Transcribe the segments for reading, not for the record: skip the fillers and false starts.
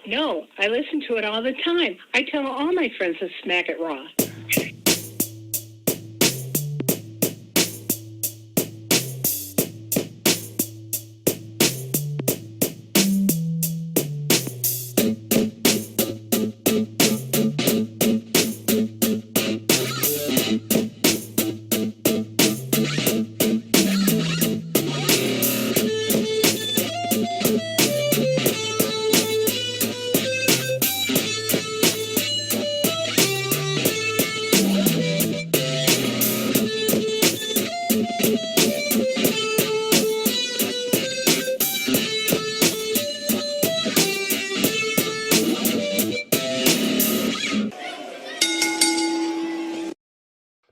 No, I listen to it all the time. I tell all my friends to smack it raw.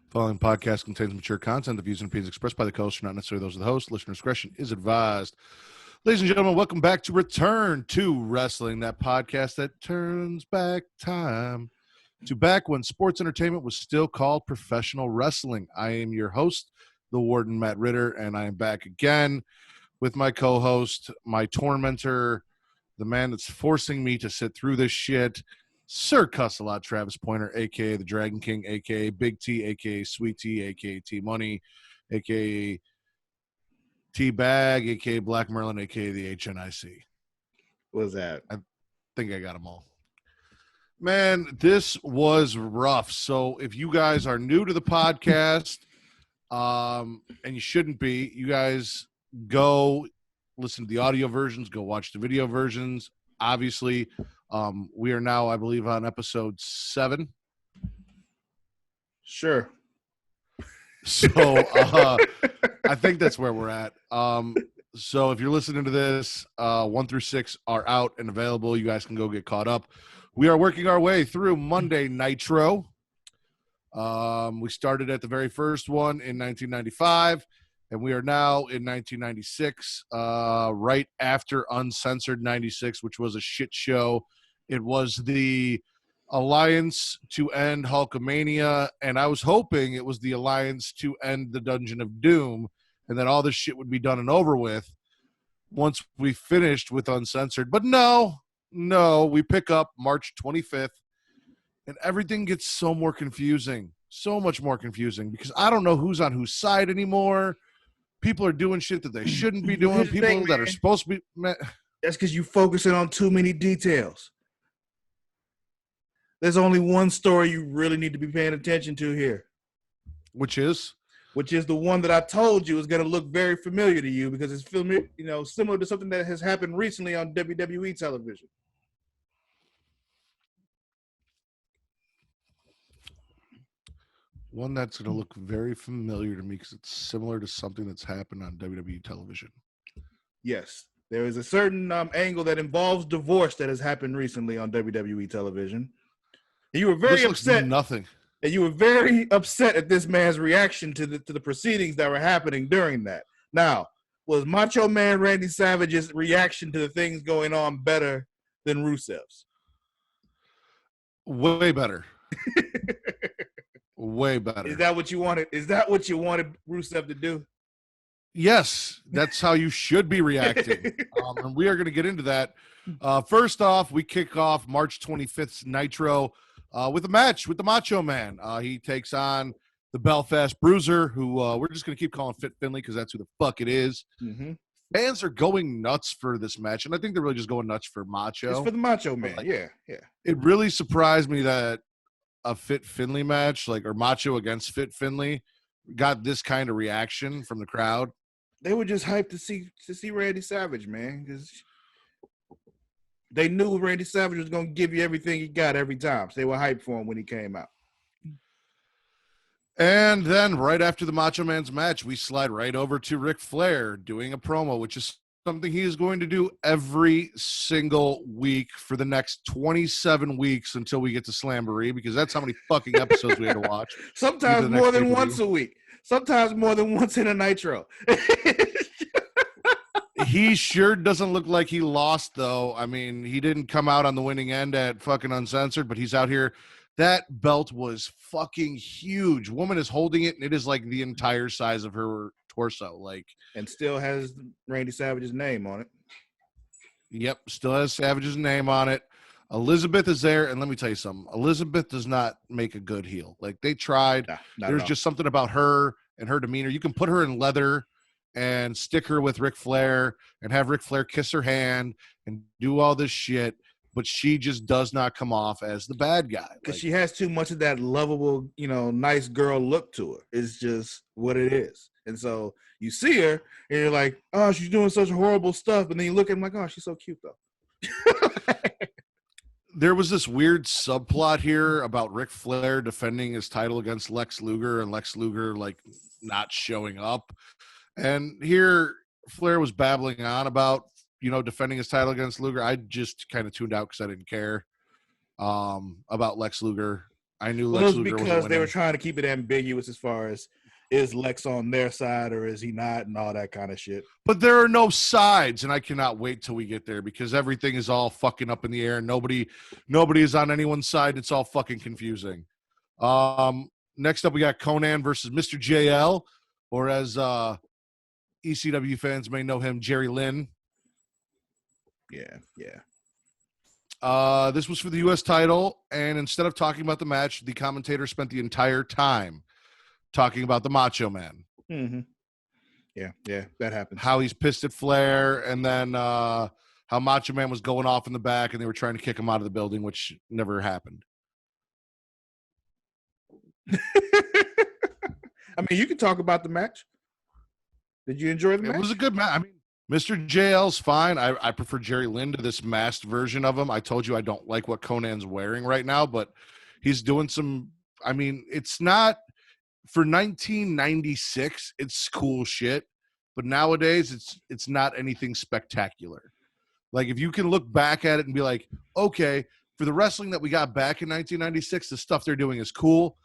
Following podcast contains mature content. The views and opinions expressed by the host are not necessarily those of the host. Listener discretion is advised. Ladies and gentlemen, welcome back to Return to Wrestling, that podcast that turns back time to back when sports entertainment was still called professional wrestling. I am your host, the Warden, Matt Ritter, and I am back again with my co-host, my tormentor, the man that's forcing me to sit through this shit, Sir Cussalott, Travis Pointer, a.k.a. the Dragon King, a.k.a. Big T, a.k.a. Sweet T, a.k.a. T-Money, a.k.a. T-Bag, a.k.a. Black Merlin, a.k.a. the HNIC. What was that? I think I got them all. Man, this was rough. So if you guys are new to the podcast, and you shouldn't be, you guys go listen to the audio versions, go watch the video versions. Obviously, we are now, I believe, on episode 7. Sure. So I think that's where we're at. So if you're listening to this, 1 through 6 are out and available. You guys can go get caught up. We are working our way through Monday Nitro. We started at the very first one in 1995. And we are now in 1996, right after Uncensored 96, which was a shit show. It was the alliance to end Hulkamania, and I was hoping it was the alliance to end the Dungeon of Doom, and that all this shit would be done and over with once we finished with Uncensored. But no, we pick up March 25th, and everything gets so more confusing, so much more confusing, because I don't know who's on whose side anymore. People are doing shit that they shouldn't be doing. People that are supposed to be. That's because you're focusing on too many details. There's only one story you really need to be paying attention to here. Which is the one that I told you is going to look very familiar to you because it's similar to something that has happened recently on WWE television. One that's going to look very familiar to me because it's similar to something that's happened on WWE television. Yes. There is a certain angle that involves divorce that has happened recently on WWE television. And you were very upset. Nothing. And you were very upset at this man's reaction to the proceedings that were happening during that. Now, was Macho Man Randy Savage's reaction to the things going on better than Rusev's? Way better. Way better. Is that what you wanted? Is that what you wanted Rusev to do? Yes, that's how you should be reacting. And we are going to get into that. First off, we kick off March 25th Nitro with a match with the Macho Man. He takes on the Belfast Bruiser, who we're just going to keep calling Fit Finley because that's who the fuck it is. Mm-hmm. Fans are going nuts for this match, and I think they're really just going nuts for Macho. It's for the Macho Man, yeah. It really surprised me that a Fit Finley match, or Macho against Fit Finley, got this kind of reaction from the crowd. They were just hyped to see Randy Savage, man, because they knew Randy Savage was going to give you everything he got every time. So they were hyped for him when he came out. And then right after the Macho Man's match, we slide right over to Ric Flair doing a promo, which is something he is going to do every single week for the next 27 weeks until we get to Slamboree, because that's how many fucking episodes we had to watch. Sometimes more than once a week. Sometimes more than once in a Nitro. He sure doesn't look like he lost, though. I mean, he didn't come out on the winning end at fucking Uncensored, but he's out here. That belt was fucking huge. Woman is holding it, and it is like the entire size of her torso. And still has Randy Savage's name on it. Yep, still has Savage's name on it. Elizabeth is there, and let me tell you something. Elizabeth does not make a good heel. Like, they tried. Not There's at all. just something about her and her demeanor. You can put her in leather and stick her with Ric Flair and have Ric Flair kiss her hand and do all this shit, but she just does not come off as the bad guy. Because she has too much of that lovable, nice girl look to her. It's just what it is. And so you see her, and you're like, oh, she's doing such horrible stuff. And then you look at him like, oh, she's so cute, though. There was this weird subplot here about Ric Flair defending his title against Lex Luger and Lex Luger, like, not showing up. And here Flair was babbling on about, defending his title against Luger. I just kind of tuned out because I didn't care about Lex Luger. I knew Lex Luger was because they were trying to keep it ambiguous as far as, is Lex on their side or is he not, and all that kind of shit. But there are no sides, and I cannot wait till we get there because everything is all fucking up in the air. Nobody is on anyone's side. It's all fucking confusing. Next up, we got Conan versus Mr. JL, or as ECW fans may know him, Jerry Lynn. Yeah. This was for the U.S. title, and instead of talking about the match, the commentator spent the entire time talking about the Macho Man. Mm-hmm. Yeah, that happens. How he's pissed at Flair, and then how Macho Man was going off in the back, and they were trying to kick him out of the building, which never happened. I mean, you can talk about the match. Did you enjoy the match? It was a good match. I mean, Mr. JL's fine. I prefer Jerry Lynn to this masked version of him. I told you I don't like what Conan's wearing right now, but he's doing some. I mean, it's not for 1996. It's cool shit, but nowadays it's not anything spectacular. Like, if you can look back at it and be like, okay, for the wrestling that we got back in 1996, the stuff they're doing is cool.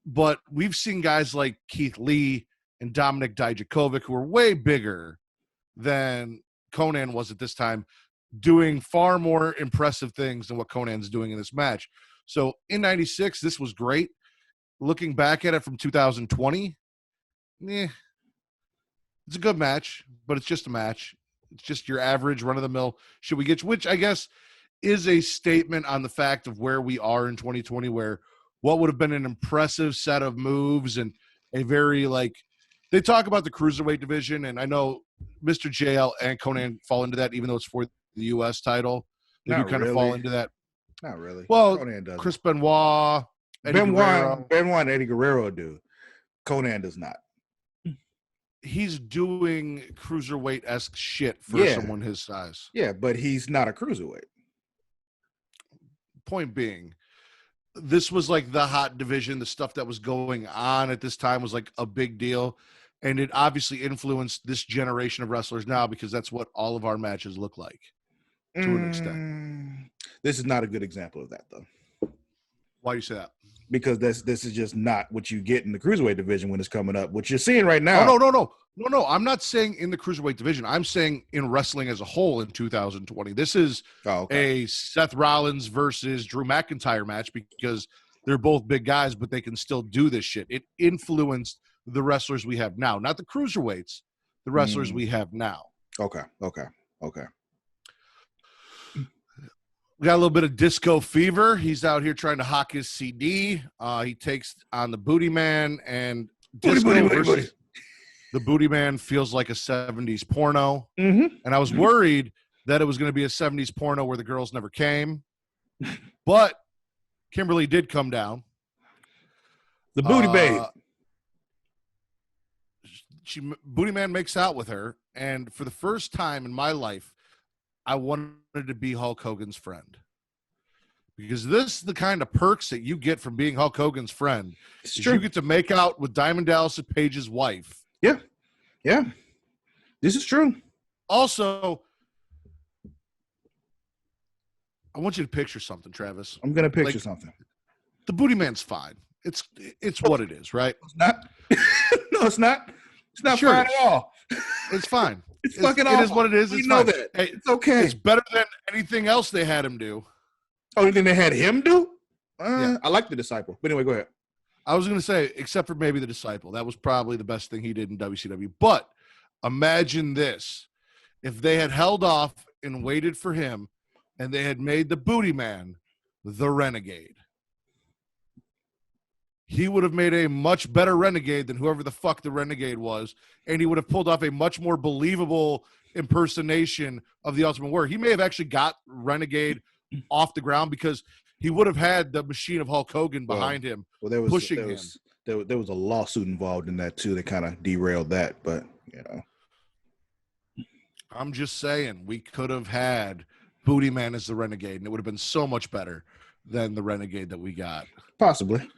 But we've seen guys like Keith Lee and Dominic Dijakovic, who are way bigger than Conan was at this time, doing far more impressive things than what Conan's doing in this match. So in 96, this was great. Looking back at it from 2020, it's a good match, but it's just a match. It's just your average run-of-the-mill should we get, which I guess is a statement on the fact of where we are in 2020, where what would have been an impressive set of moves and a very, like, they talk about the cruiserweight division, and I know Mr. JL and Conan fall into that, even though it's for the U.S. title. They do kind of fall into that. Not really. Well, Conan does. Chris Benoit, Benoit and Eddie Guerrero do. Conan does not. He's doing cruiserweight-esque shit for someone his size. Yeah, but he's not a cruiserweight. Point being, this was like the hot division. The stuff that was going on at this time was like a big deal. And it obviously influenced this generation of wrestlers now, because that's what all of our matches look like to an extent. This is not a good example of that, though. Why do you say that? Because this is just not what you get in the cruiserweight division when it's coming up. What you're seeing right now. Oh, no. I'm not saying in the cruiserweight division. I'm saying in wrestling as a whole in 2020. This is a Seth Rollins versus Drew McIntyre match, because they're both big guys, but they can still do this shit. It influenced the wrestlers we have now, not the cruiserweights, the wrestlers we have now. Okay. We got a little bit of Disco Fever. He's out here trying to hawk his CD. He takes on the Booty Man, and Booty. The Booty Man feels like a 70s porno. Mm-hmm. And I was worried that it was going to be a 70s porno where the girls never came. But Kimberly did come down. The Booty Babe. Booty Man makes out with her. And for the first time in my life, I wanted to be Hulk Hogan's friend, because this is the kind of perks that you get from being Hulk Hogan's friend. You get to make out with Diamond Dallas Page's wife. Yeah. This is true. Also, I want you to picture something, Travis. I'm going to picture something. The Booty Man's fine. It's what it is, right? It's not. No, it's not. It's not fine at all. It's fine. It's fucking awful. It is what it is. It's know fine. that. Hey, it's okay. It's better than anything else they had him do. Oh, anything they had him do? Yeah. I like The Disciple. But anyway, go ahead. I was going to say, except for maybe The Disciple. That was probably the best thing he did in WCW. But imagine this. If they had held off and waited for him and they had made the Booty Man the Renegade, he would have made a much better Renegade than whoever the fuck the Renegade was, and he would have pulled off a much more believable impersonation of the Ultimate Warrior. He may have actually got Renegade off the ground because he would have had the machine of Hulk Hogan behind him, pushing him. There was a lawsuit involved in that too that kind of derailed that, but you know. I'm just saying, we could have had Booty Man as the Renegade, and it would have been so much better than the Renegade that we got. Possibly.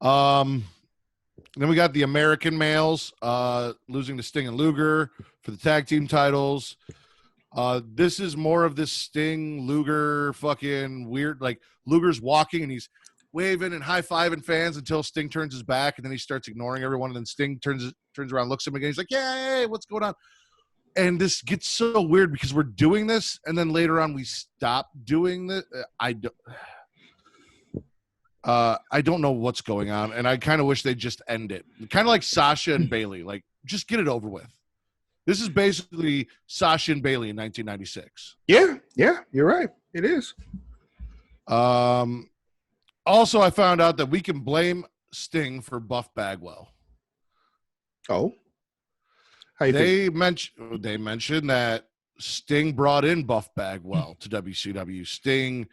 Then we got the American males losing to Sting and Luger for the tag team titles. This is more of this Sting Luger fucking weird, like Luger's walking and he's waving and high-fiving fans until Sting turns his back, and then he starts ignoring everyone, and then Sting turns around, looks at him again. He's like, "Yay, what's going on?" And this gets so weird because we're doing this, and then later on we stop doing this. I don't know what's going on, and I kind of wish they'd just end it. Kind of like Sasha and Bailey. Like, just get it over with. This is basically Sasha and Bailey in 1996. Yeah, you're right. It is. Also, I found out that we can blame Sting for Buff Bagwell. Oh. How you They mentioned that Sting brought in Buff Bagwell to WCW. Sting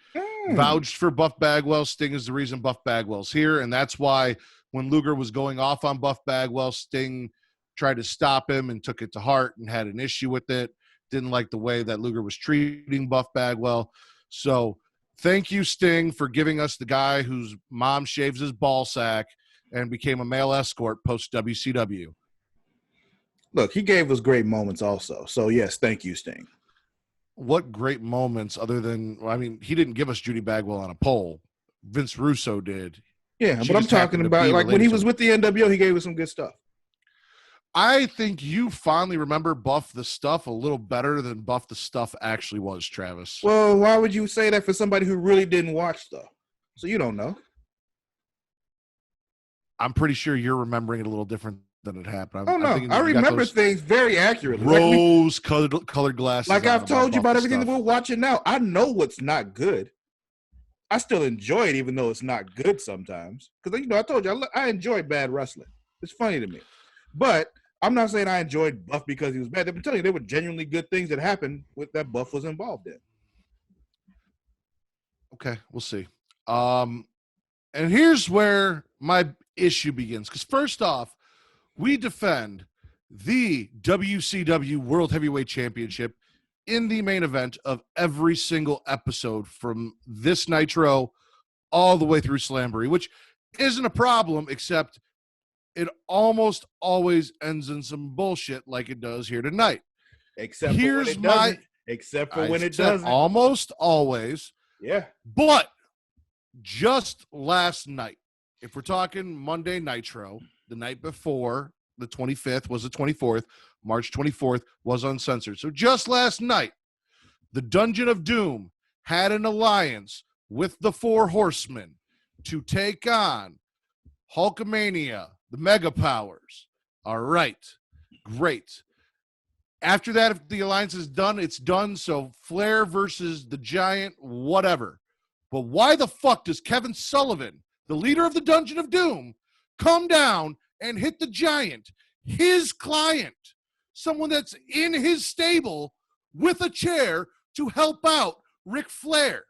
vouched for Buff Bagwell. Sting is the reason Buff Bagwell's here, and that's why when Luger was going off on Buff Bagwell, Sting tried to stop him and took it to heart and had an issue with it. Didn't like the way that Luger was treating Buff Bagwell. So thank you, Sting, for giving us the guy whose mom shaves his ball sack and became a male escort post WCW. Look, he gave us great moments also. So, yes, thank you, Sting. What great moments other than, I mean, he didn't give us Judy Bagwell on a pole. Vince Russo did. Yeah, She but I'm just happened talking to about be like when he related was to with the NWO, he gave us some good stuff. I think you fondly remember Buff the Stuff a little better than Buff the Stuff actually was, Travis. Well, why would you say that for somebody who really didn't watch though? So you don't know. I'm pretty sure you're remembering it a little different than it happened. Oh no, I remember things very accurately. Rose-colored glasses. Like I've told you about everything stuff. that we're watching now. I know what's not good. I still enjoy it, even though it's not good sometimes. Because I told you I enjoy bad wrestling. It's funny to me, but I'm not saying I enjoyed Buff because he was bad. I'm telling you, there were genuinely good things that happened with that Buff was involved in. Okay, we'll see. And here's where my issue begins. Because first off, we defend the WCW World Heavyweight Championship in the main event of every single episode from this Nitro all the way through Slamboree, which isn't a problem, except it almost always ends in some bullshit like it does here tonight. Except for when it doesn't. Almost always. Yeah. But just last night, if we're talking Monday Nitro, the night before, the 25th was the 24th, March 24th was uncensored. So just last night, the Dungeon of Doom had an alliance with the Four Horsemen to take on Hulkamania, the Mega Powers. All right. Great. After that, if the alliance is done, it's done. So Flair versus the Giant, whatever. But why the fuck does Kevin Sullivan, the leader of the Dungeon of Doom, come down and hit the Giant, his client, someone that's in his stable, with a chair to help out Ric Flair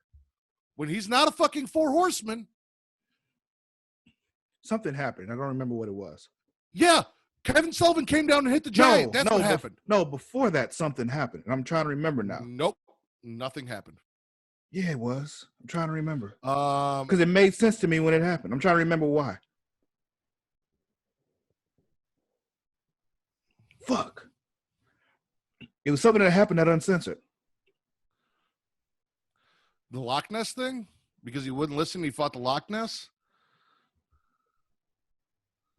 when he's not a fucking Four Horseman? Something happened. I don't remember what it was. Yeah, Kevin Sullivan came down and hit the Giant. That's what happened. Before that, something happened. And I'm trying to remember now. Nope, nothing happened. Yeah, it was. I'm trying to remember. Because it made sense to me when it happened. I'm trying to remember why. Fuck. It was something that happened that uncensored. The Loch Ness thing? Because he wouldn't listen, he fought the Loch Ness?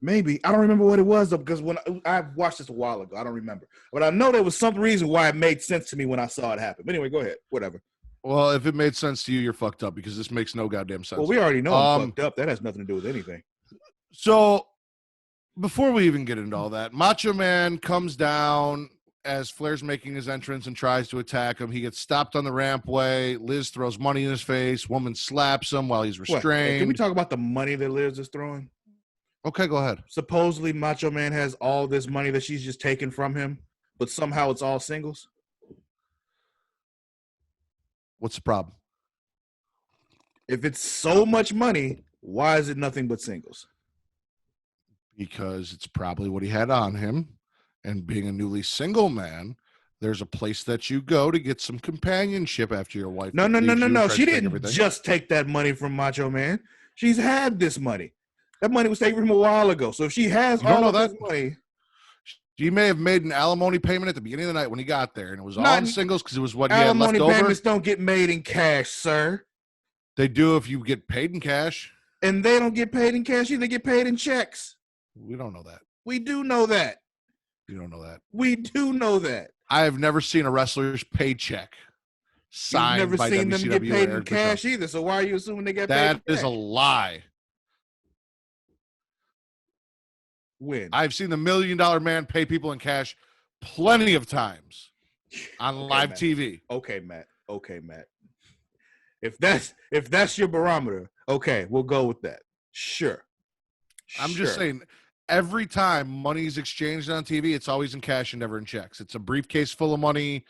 Maybe. I don't remember what it was, though, because when I watched this a while ago, I don't remember. But I know there was some reason why it made sense to me when I saw it happen. But anyway, go ahead. Whatever. Well, if it made sense to you, you're fucked up because this makes no goddamn sense. Well, we already know I'm fucked up. That has nothing to do with anything. So, before we even get into all that, Macho Man comes down as Flair's making his entrance and tries to attack him. He gets stopped on the rampway. Liz throws money in his face. Woman slaps him while he's What? Hey, restrained. can we talk about the money that Liz is throwing? Okay, go ahead. Supposedly, Macho Man has all this money that she's just taken from him, but somehow it's all singles. What's the problem? If it's so much money, why is it nothing but singles? Because it's probably what he had on him. And being a newly single man, there's a place that you go to get some companionship after your wife. No. leaves you and tries She to take didn't everything. just take that money from Macho Man. She's had this money. That money was taken from him a while ago. So if she has You don't all know of that? this money, She may have made an alimony payment at the beginning of the night when he got there, and it was all in singles because it was what he had left alimony over. payments don't get made in cash, sir. They do if you get paid in cash. And they don't get paid in cash either. They get paid in checks. We don't know that. We do know that. You don't know that. We do know that. I have never seen a wrestler's paycheck signed You've never by seen them WCW get paid in Eric cash Bischoff. either. So why are you assuming they get paid That in is cash? a lie. When? I've seen the $1 Million Man pay people in cash plenty of times on live Matt. TV. Okay, Matt. If that's your barometer, okay, we'll go with that. Sure. I'm just saying, every time money's exchanged on TV, it's always in cash and never in checks. It's a briefcase full of money,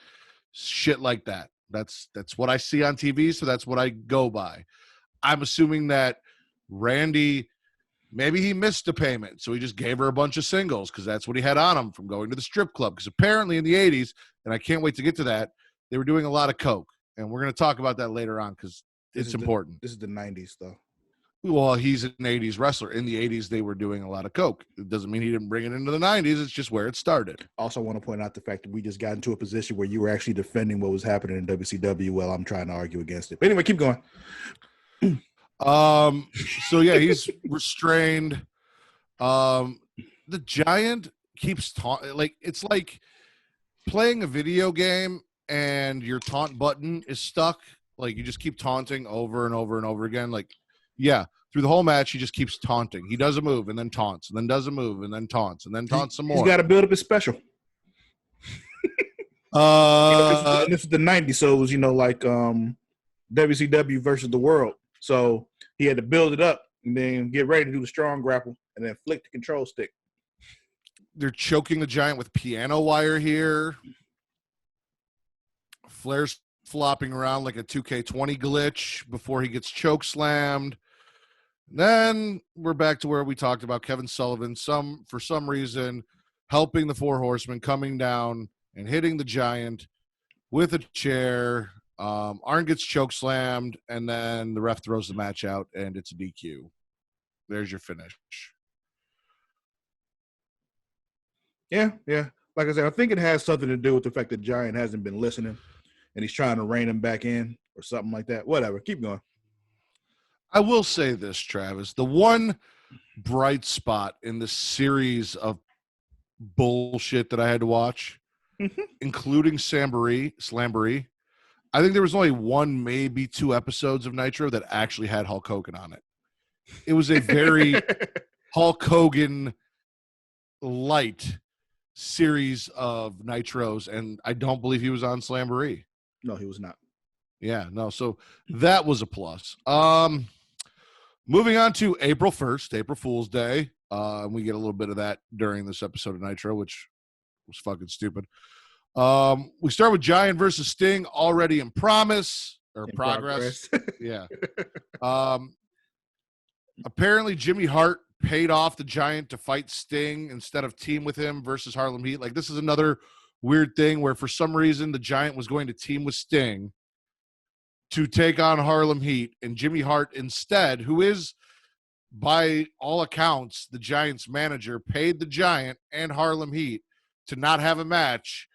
shit like that. That's what I see on TV, so that's what I go by. I'm assuming that Randy, maybe he missed a payment, so he just gave her a bunch of singles because that's what he had on him from going to the strip club. Because apparently in the 80s, and I can't wait to get to that, they were doing a lot of coke. And we're going to talk about that later on because it's important. This is the 90s, though. Well, he's an 80s wrestler. In the 80s, they were doing a lot of coke. It doesn't mean he didn't bring it into the 90s. It's just where it started. Also, I want to point out the fact that we just got into a position where you were actually defending what was happening in WCW while I'm trying to argue against it. But anyway, keep going. So yeah, he's restrained. The Giant keeps like it's like playing a video game and your taunt button is stuck. Like you just keep taunting over and over and over again. Like, yeah, through the whole match, he just keeps taunting. He does a move and then taunts, and then does a move and then taunts, and then taunts some more. He's got to build up his special. This is the 90s, so it was, like WCW versus the world. So he had to build it up and then get ready to do the strong grapple and then flick the control stick. They're choking the Giant with piano wire here. Flair's flopping around like a 2K20 glitch before he gets choke slammed. Then we're back to where we talked about Kevin Sullivan, for some reason, helping the Four Horsemen coming down and hitting the Giant with a chair. Arn gets choke slammed, and then the ref throws the match out, and it's a DQ. There's your finish. Yeah. Like I said, I think it has something to do with the fact that Giant hasn't been listening, and he's trying to rein him back in or something like that. Whatever. Keep going. I will say this, Travis. The one bright spot in the series of bullshit that I had to watch, including Slamboree, I think there was only one, maybe two episodes of Nitro that actually had Hulk Hogan on it. It was a very Hulk Hogan light series of Nitros, and I don't believe he was on Slamboree. No, he was not. Yeah, no. So that was a plus. Moving on to April 1st, April Fool's Day. We get a little bit of that during this episode of Nitro, which was fucking stupid. We start with Giant versus Sting, already in progress. Yeah. Apparently, Jimmy Hart paid off the Giant to fight Sting instead of team with him versus Harlem Heat. Like, this is another weird thing where for some reason the Giant was going to team with Sting to take on Harlem Heat, and Jimmy Hart instead, who is, by all accounts, the Giant's manager, paid the Giant and Harlem Heat to not have a match,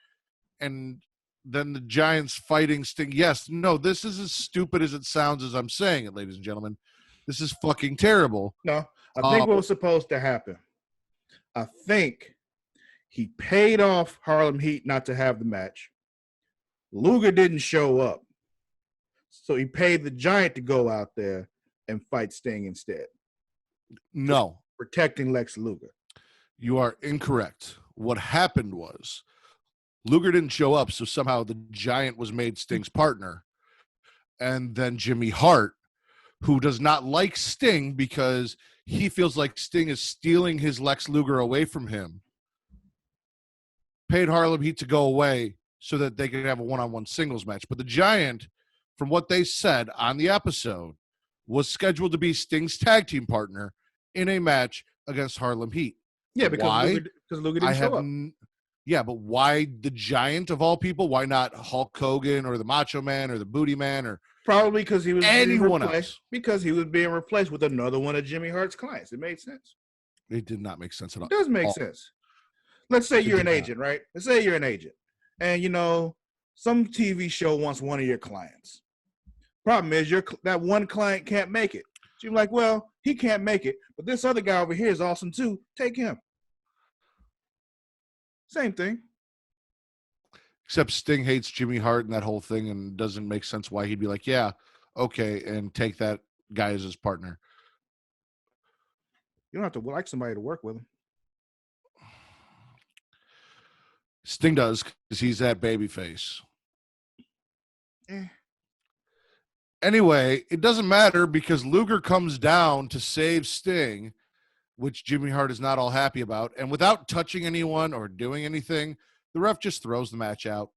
and then the Giants fighting Sting. Yes, no, this is as stupid as it sounds as I'm saying it, ladies and gentlemen. This is fucking terrible. No, I think what was supposed to happen, I think he paid off Harlem Heat not to have the match. Luger didn't show up. So he paid the Giant to go out there and fight Sting instead. No. Protecting Lex Luger. You are incorrect. What happened was Luger didn't show up, so somehow the Giant was made Sting's partner. And then Jimmy Hart, who does not like Sting because he feels like Sting is stealing his Lex Luger away from him, paid Harlem Heat to go away so that they could have a one-on-one singles match. But the Giant, from what they said on the episode, was scheduled to be Sting's tag team partner in a match against Harlem Heat. Yeah, because Luger didn't show up. Yeah, but why the Giant of all people? Why not Hulk Hogan or the Macho Man or the Booty Man or probably because he was anyone else? Because he was being replaced with another one of Jimmy Hart's clients. It made sense. It did not make sense at all. It does make sense. Let's say you're an agent, right? Let's say you're an agent, and some TV show wants one of your clients. Problem is, that one client can't make it. So you're like, well, he can't make it, but this other guy over here is awesome too. Take him. Same thing. Except Sting hates Jimmy Hart and that whole thing, and doesn't make sense why he'd be like, yeah, okay, and take that guy as his partner. You don't have to like somebody to work with him. Sting does, because he's that babyface. Anyway, it doesn't matter because Luger comes down to save Sting, which Jimmy Hart is not all happy about. And without touching anyone or doing anything, the ref just throws the match out.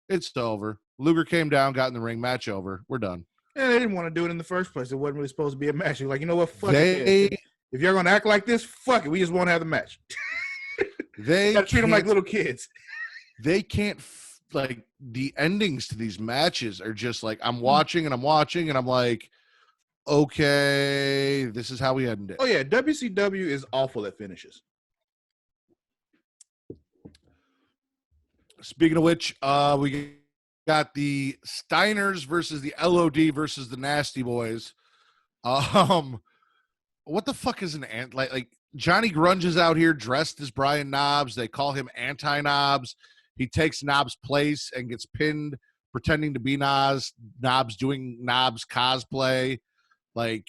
It's over. Luger came down, got in the ring, match over. We're done. Yeah, they didn't want to do it in the first place. It wasn't really supposed to be a match. You're like, you know what? Fuck it. If you're going to act like this, fuck it. We just want to have the match. They got to treat them like little kids. They can't, the endings to these matches are just like, I'm watching and I'm like, okay, this is how we end it. Oh, yeah. WCW is awful at finishes. Speaking of which, we got the Steiners versus the LOD versus the Nasty Boys. What the fuck is an ant? Like Johnny Grunge is out here dressed as Brian Knobbs. They call him Anti-Knobbs. He takes Knobbs' place and gets pinned, pretending to be Knobbs doing Knobbs cosplay, like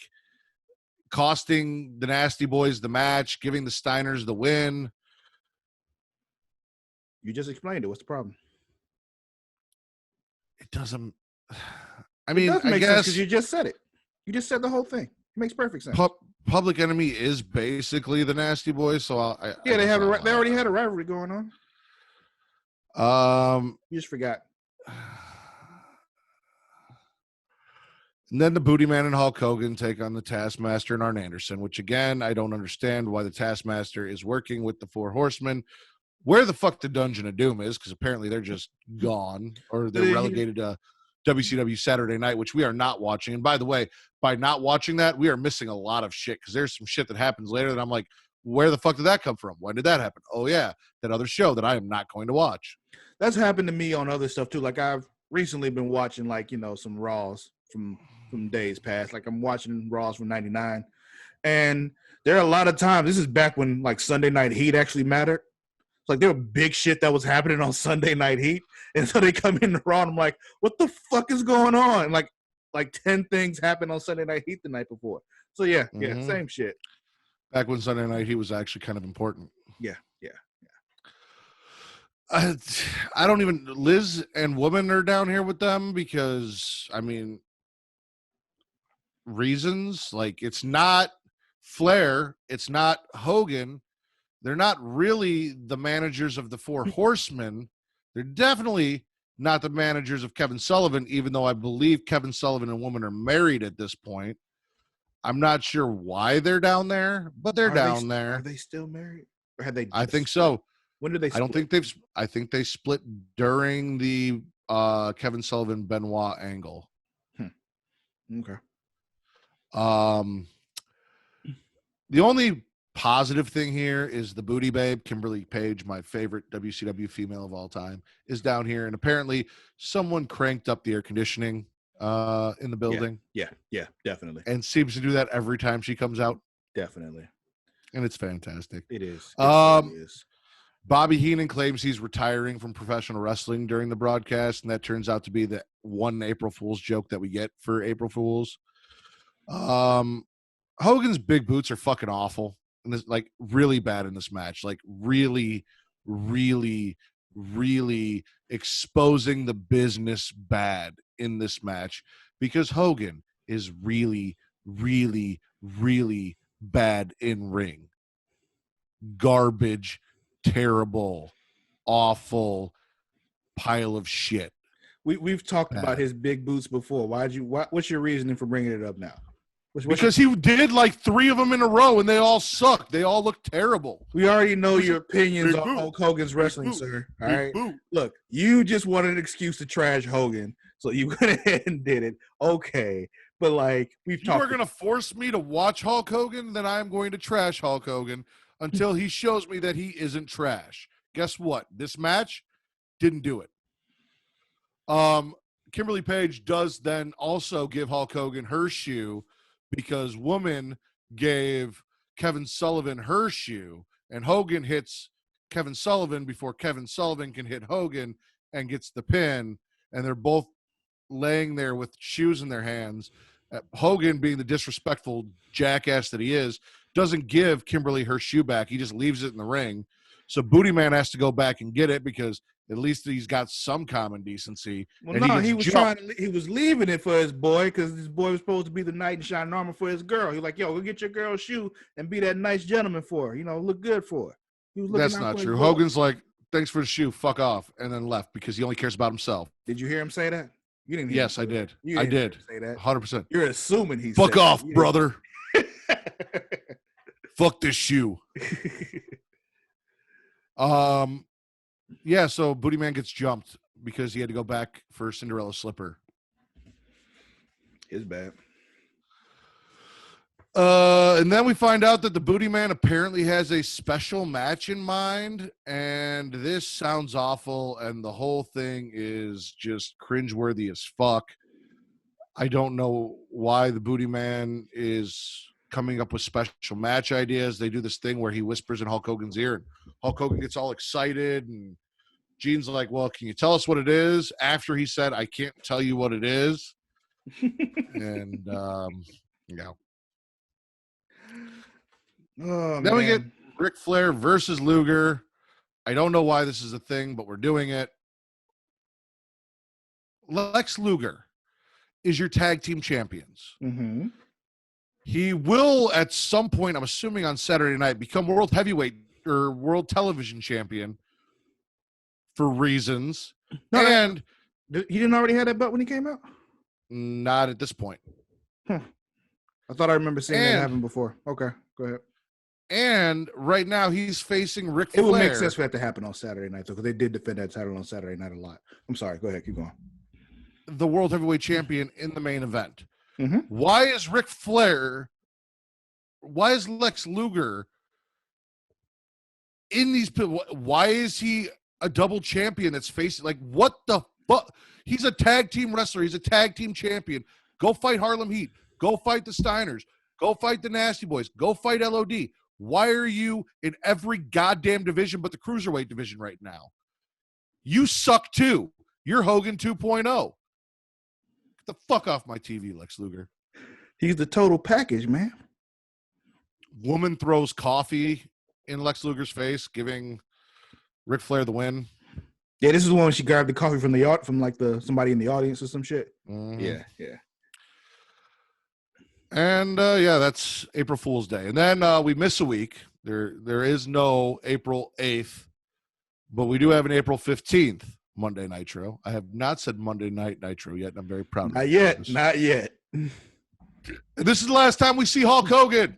costing the Nasty Boys the match, giving the Steiners the win. You just explained it. What's the problem? It doesn't. I mean, it does make sense because you just said it. You just said the whole thing. It makes perfect sense. Public Enemy is basically the Nasty Boys, so they already had a rivalry going on. You just forgot. And then the Booty Man and Hulk Hogan take on the Taskmaster and Arn Anderson, which again, I don't understand why the Taskmaster is working with the Four Horsemen. Where the fuck the Dungeon of Doom is, because apparently they're just gone, or they're relegated to WCW Saturday Night, which we are not watching. And by the way, by not watching that, we are missing a lot of shit, because there's some shit that happens later that I'm like, where the fuck did that come from? When did that happen? Oh, yeah, that other show that I am not going to watch. That's happened to me on other stuff, too. Like, I've recently been watching, some Raws from days past. Like, I'm watching Raws from 99. And there are a lot of times, this is back when, Sunday Night Heat actually mattered. Like, there were big shit that was happening on Sunday Night Heat. And so they come in the Raw, and I'm like, what the fuck is going on? And like 10 things happened on Sunday Night Heat the night before. So, yeah, same shit. Back when Sunday Night Heat was actually kind of important. Yeah. I don't even, Liz and Woman are down here with them because, I mean, reasons. Like, it's not Flair. It's not Hogan. They're not really the managers of the Four Horsemen. They're definitely not the managers of Kevin Sullivan, even though I believe Kevin Sullivan and Woman are married at this point. I'm not sure why they're down there, but they're down there. Are they still married? Or had they? I think so. When did they split? I think they split during the Kevin Sullivan Benoit angle. Okay. The only positive thing here is the Booty Babe, Kimberly Page, my favorite WCW female of all time, is down here, and apparently someone cranked up the air conditioning in the building. Yeah, definitely. And seems to do that every time she comes out. Definitely. And it's fantastic. It is. It really is. Bobby Heenan claims he's retiring from professional wrestling during the broadcast, and that turns out to be the one April Fool's joke that we get for April Fools. Hogan's big boots are fucking awful. And this, really bad in this match. Like, really, really really exposing the business bad in this match because Hogan is really, really, really bad in ring. Garbage, terrible, awful pile of shit. We've talked Bad. about his big boots before. What's your reasoning for bringing it up now? Because he did like 3 of them in a row and they all sucked. They all look terrible. We already know your opinions Big on boot. Hulk Hogan's wrestling, boot. sir. All Big right. boot. Look, you just wanted an excuse to trash Hogan, so you went ahead and did it. Okay. But like If you are going to force me to watch Hulk Hogan, then I'm going to trash Hulk Hogan until he shows me that he isn't trash. Guess what? This match didn't do it. Kimberly Page does then also give Hulk Hogan her shoe because Woman gave Kevin Sullivan her shoe, and Hogan hits Kevin Sullivan before Kevin Sullivan can hit Hogan and gets the pin, and they're both laying there with shoes in their hands. Hogan, being the disrespectful jackass that he is, doesn't give Kimberly her shoe back. He just leaves it in the ring. So Booty Man has to go back and get it because at least he's got some common decency. Well, and no, he was leaving it for his boy because his boy was supposed to be the knight in shining armor for his girl. He's like, yo, go get your girl's shoe and be that nice gentleman for her. You know, look good for her. He was looking That's out not for his true. boy. Hogan's like, thanks for the shoe, fuck off, and then left because he only cares about himself. Did you hear him say that? You didn't hear Yes, him I say did. that. You I didn't hear did. him say that. 100%. You're assuming he Fuck said off, that. brother. Fuck this shoe. Yeah, so Booty Man gets jumped because he had to go back for Cinderella slipper. It's bad. And then we find out that the Booty Man apparently has a special match in mind, and this sounds awful, and the whole thing is just cringeworthy as fuck. I don't know why the Booty Man is coming up with special match ideas. They do this thing where he whispers in Hulk Hogan's ear, and Hulk Hogan gets all excited, and Gene's like, well, can you tell us what it is? After he said, I can't tell you what it is. And, yeah. Oh, Then we get Ric Flair versus Luger. I don't know why this is a thing, but we're doing it. Lex Luger is your tag team champions. Mm-hmm. He will, at some point, I'm assuming on Saturday night, become world heavyweight or world television champion for reasons. No, and he didn't already have that belt when he came out? Not at this point. I thought I remember seeing that happen before. Okay, go ahead. And right now he's facing Ric Flair. It would make sense for that to happen on Saturday night, though, because they did defend that title on Saturday night a lot. I'm sorry. Go ahead. Keep going. The world heavyweight champion in the main event. Mm-hmm. Why is Lex Luger in these? Why is he a double champion that's facing, like, what the fuck? He's a tag team wrestler. He's a tag team champion. Go fight Harlem Heat. Go fight the Steiners. Go fight the Nasty Boys. Go fight LOD. Why are you in every goddamn division but the cruiserweight division right now? You suck too. You're Hogan 2.0. Get the fuck off my TV, Lex Luger. He's the total package, man. Woman throws coffee in Lex Luger's face, giving Ric Flair the win. Yeah, this is the one when she grabbed the coffee from somebody in the audience or some shit. Mm-hmm. Yeah. And that's April Fool's Day. And then we miss a week. There is no April 8th, but we do have an April 15th Monday Nitro. I have not said Monday Night Nitro yet, and I'm very proud of it. Not yet. And this is the last time we see Hulk Hogan.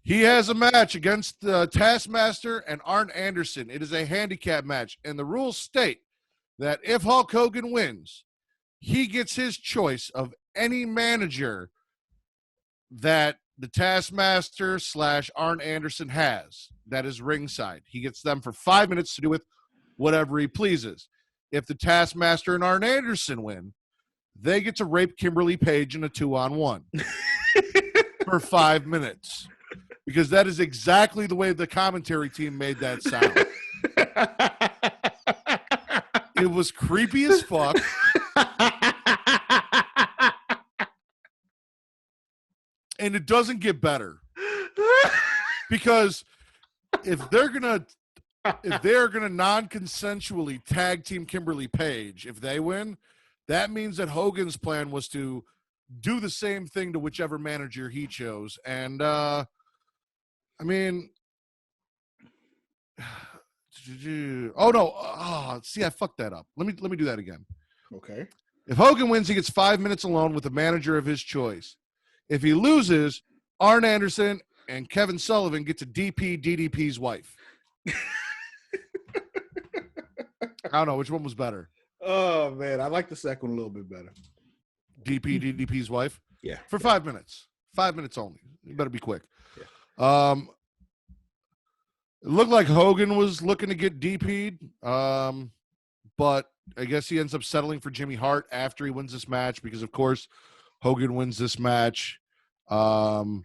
He has a match against Taskmaster and Arn Anderson. It is a handicap match, and the rules state that if Hulk Hogan wins, he gets his choice of any manager that the Taskmaster / Arn Anderson has that is ringside. He gets them for 5 minutes to do with whatever he pleases. If the Taskmaster and Arn Anderson win, they get to rape Kimberly Page in a 2-on-1 for 5 minutes. Because that is exactly the way the commentary team made that sound. It was creepy as fuck. And it doesn't get better. Because if they're going to if they're going to non-consensually tag team Kimberly Page, if they win, that means that Hogan's plan was to do the same thing to whichever manager he chose. And, I mean, oh, no. Oh, see, I fucked that up. Let me do that again. Okay. If Hogan wins, he gets 5 minutes alone with the manager of his choice. If he loses, Arn Anderson and Kevin Sullivan get to DP DDP's wife. I don't know which one was better. Oh man, I like the second one a little bit better. DP DDP's wife. Yeah. For 5 minutes. 5 minutes only. You better be quick. Yeah. It looked like Hogan was looking to get DP'd. But I guess he ends up settling for Jimmy Hart after he wins this match because, of course, Hogan wins this match. And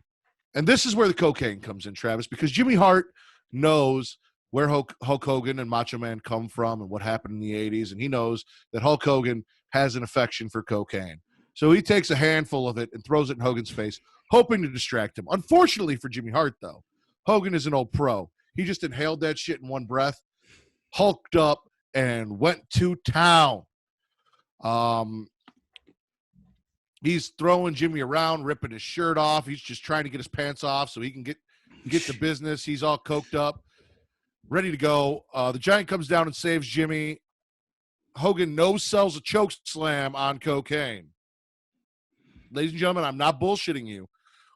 this is where the cocaine comes in, Travis, because Jimmy Hart knows where Hulk Hogan and Macho Man come from and what happened in the 80s, and he knows that Hulk Hogan has an affection for cocaine. So he takes a handful of it and throws it in Hogan's face, hoping to distract him. Unfortunately for Jimmy Hart, though, Hogan is an old pro. He just inhaled that shit in one breath, hulked up, and went to town. He's throwing Jimmy around, ripping his shirt off. He's just trying to get his pants off so he can get to business. He's all coked up, ready to go. The Giant comes down and saves Jimmy. Hogan no-sells a choke slam on cocaine. Ladies and gentlemen, I'm not bullshitting you.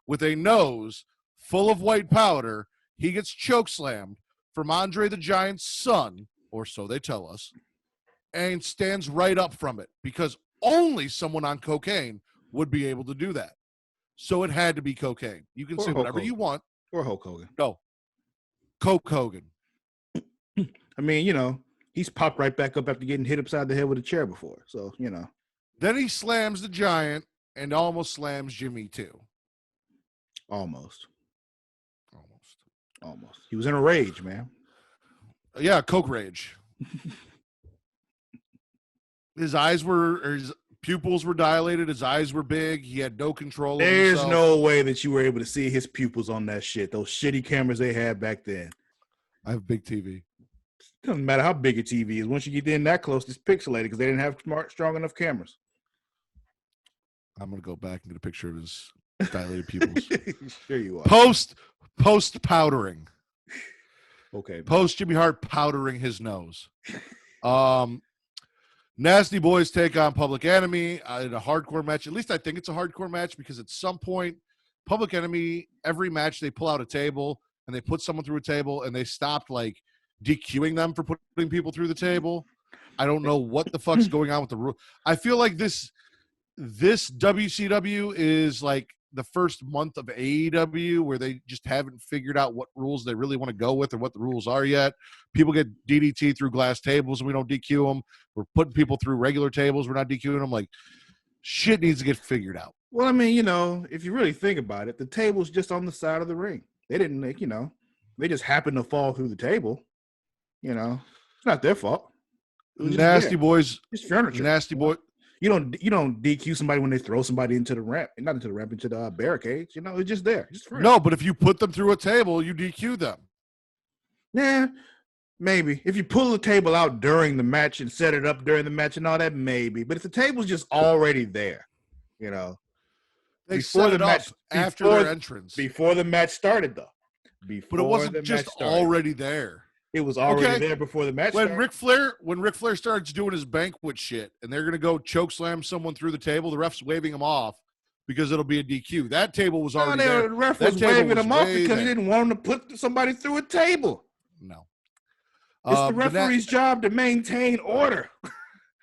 With a nose full of white powder, he gets choke slammed from Andre the Giant's son, or so they tell us, and stands right up from it because only someone on cocaine would be able to do that. So it had to be cocaine. You can say whatever you want. Or Hulk Hogan. No. Coke Hogan. I mean, you know, he's popped right back up after getting hit upside the head with a chair before. So, you know. Then he slams the Giant and almost slams Jimmy too. Almost. He was in a rage, man. Yeah, Coke rage. His pupils were dilated. His eyes were big. He had no control of himself. There's no way that you were able to see his pupils on that shit. Those shitty cameras they had back then. I have a big TV. Doesn't matter how big a TV is. Once you get in that close, it's pixelated because they didn't have strong enough cameras. I'm going to go back and get a picture of his dilated pupils. Sure you are. Post powdering. Okay. Post Jimmy Hart powdering his nose. Nasty Boys take on Public Enemy in a hardcore match. At least I think it's a hardcore match because at some point, Public Enemy, every match they pull out a table and they put someone through a table and they stopped like DQing them for putting people through the table. I don't know what the fuck's going on with the rule. I feel like this WCW is like the first month of AEW where they just haven't figured out what rules they really want to go with or what the rules are yet. People get DDT through glass tables and we don't DQ them. We're putting people through regular tables. We're not DQing them. Like, shit needs to get figured out. Well, I mean, you know, if you really think about it, the table's just on the side of the ring. They didn't make, you know, they just happened to fall through the table. You know, it's not their fault. Nasty Boys. It's furniture. Nasty Boy. You don't DQ somebody when they throw somebody into the ramp, not into the ramp, into the barricades. You know, it's just there. Just no, but if you put them through a table, you DQ them. Yeah, maybe. If you pull the table out during the match and set it up during the match and all that, maybe. But if the table's just already there, you know, they set it up after their entrance. Before the match started, though. But it wasn't just already there. It was already there before the match started. When Ric Flair starts doing his banquet shit and they're going to go choke slam someone through the table, the ref's waving him off because it'll be a DQ. That table was already there. The ref was waving him off because he didn't want him to put somebody through a table. No. It's the referee's job to maintain order.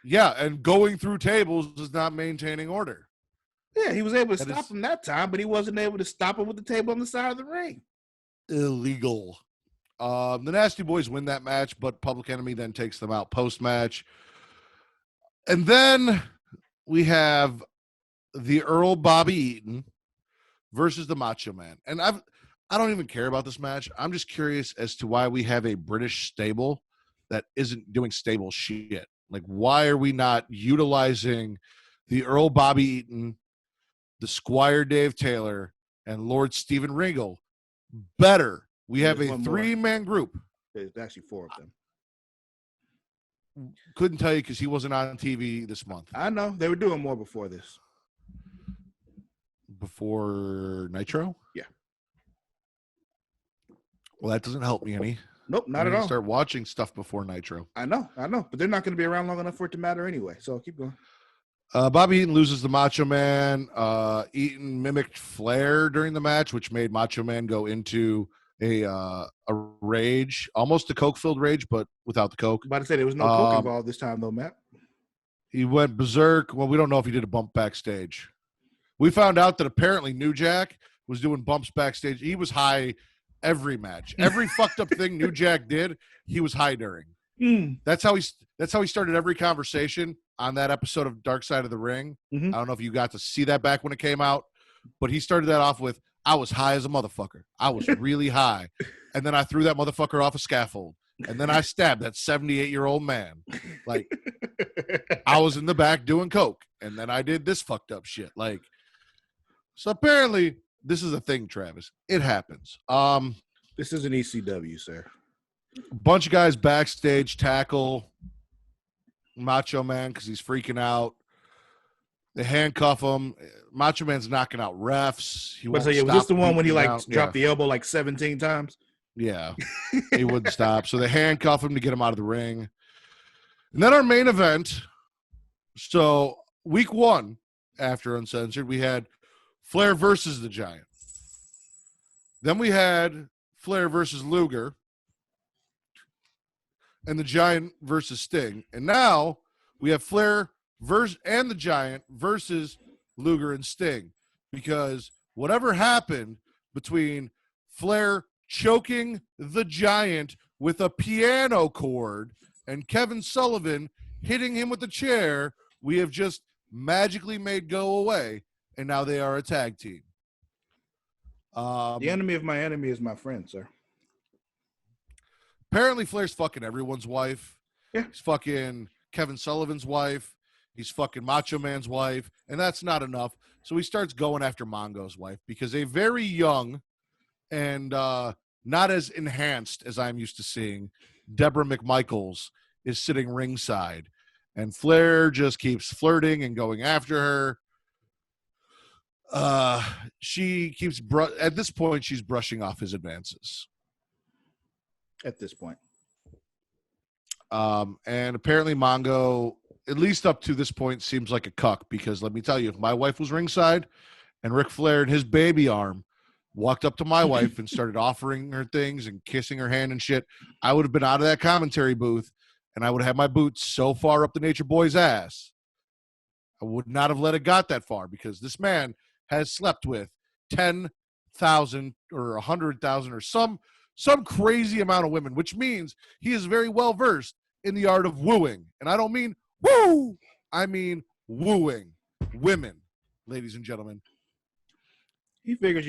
Yeah, and going through tables is not maintaining order. Yeah, he was able to stop him that time, but he wasn't able to stop him with the table on the side of the ring. Illegal. The Nasty Boys win that match, but Public Enemy then takes them out post-match. And then we have the Earl Bobby Eaton versus the Macho Man. And I don't even care about this match. I'm just curious as to why we have a British stable that isn't doing stable shit. Like, why are we not utilizing the Earl Bobby Eaton, the Squire Dave Taylor, and Lord Steven Regal better? We have a three-man group. There's actually 4 of them. Couldn't tell you because he wasn't on TV this month. I know. They were doing more before this. Before Nitro? Yeah. Well, that doesn't help me any. Nope, not at all. Start watching stuff before Nitro. I know. But they're not going to be around long enough for it to matter anyway. So keep going. Bobby Eaton loses the Macho Man. Eaton mimicked Flair during the match, which made Macho Man go into a rage, almost a coke-filled rage, but without the coke. I'm about to say there was no coke involved this time, though, Matt. He went berserk. Well, we don't know if he did a bump backstage. We found out that apparently New Jack was doing bumps backstage. He was high every match. Every fucked up thing New Jack did, he was high during. That's how he started every conversation on that episode of Dark Side of the Ring. Mm-hmm. I don't know if you got to see that back when it came out, but he started that off with, I was high as a motherfucker. I was really high. And then I threw that motherfucker off a scaffold. And then I stabbed that 78-year-old man. Like, I was in the back doing coke. And then I did this fucked up shit. Like, so apparently this is a thing, Travis. It happens. This is an ECW, sir. A bunch of guys backstage tackle Macho Man because he's freaking out. They handcuff him. Macho Man's knocking out refs. Was this the one when he dropped the elbow like 17 times? Yeah, he wouldn't stop. So they handcuff him to get him out of the ring. And then our main event. So week 1 after Uncensored, we had Flair versus the Giant. Then we had Flair versus Luger. And the Giant versus Sting. And now we have Flair and the Giant versus Luger and Sting. Because whatever happened between Flair choking the Giant with a piano chord and Kevin Sullivan hitting him with a chair, we have just magically made go away. And now they are a tag team. The enemy of my enemy is my friend, sir. Apparently, Flair's fucking everyone's wife. Yeah. He's fucking Kevin Sullivan's wife. He's fucking Macho Man's wife. And that's not enough. So he starts going after Mongo's wife because a very young and not as enhanced as I'm used to seeing, Deborah McMichaels is sitting ringside. And Flair just keeps flirting and going after her. She keeps, at this point, she's brushing off his advances. At this point. And apparently Mongo, at least up to this point, seems like a cuck because let me tell you, if my wife was ringside and Ric Flair and his baby arm walked up to my wife and started offering her things and kissing her hand and shit, I would have been out of that commentary booth and I would have had my boots so far up the Nature Boy's ass. I would not have let it got that far because this man has slept with 10,000 or 100,000 or some crazy amount of women, which means he is very well versed in the art of wooing. And I don't mean woo, I mean wooing women, ladies and gentlemen. He figures,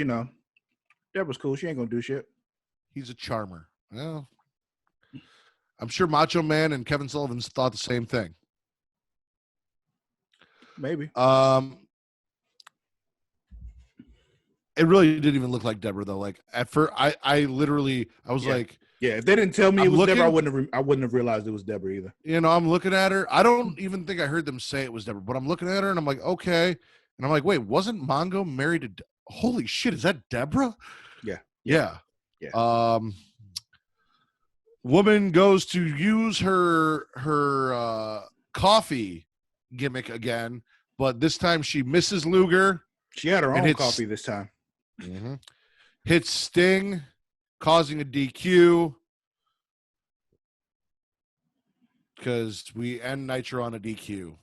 Deborah's cool. She ain't gonna do shit. He's a charmer. Well, I'm sure Macho Man and Kevin Sullivan thought the same thing. Maybe. It really didn't even look like Deborah though. Like at first, I was like, yeah. If they didn't tell me it was Deborah, I wouldn't have realized it was Deborah either. I'm looking at her. I don't even think I heard them say it was Deborah, but I'm looking at her and I'm like, okay. And I'm like, wait, wasn't Mongo married to? Holy shit, is that Deborah? Yeah. Woman goes to use her coffee gimmick again, but this time she misses Luger. She had her own coffee this time. Mm-hmm. Hits Sting, causing a DQ because we end Nitro on a DQ.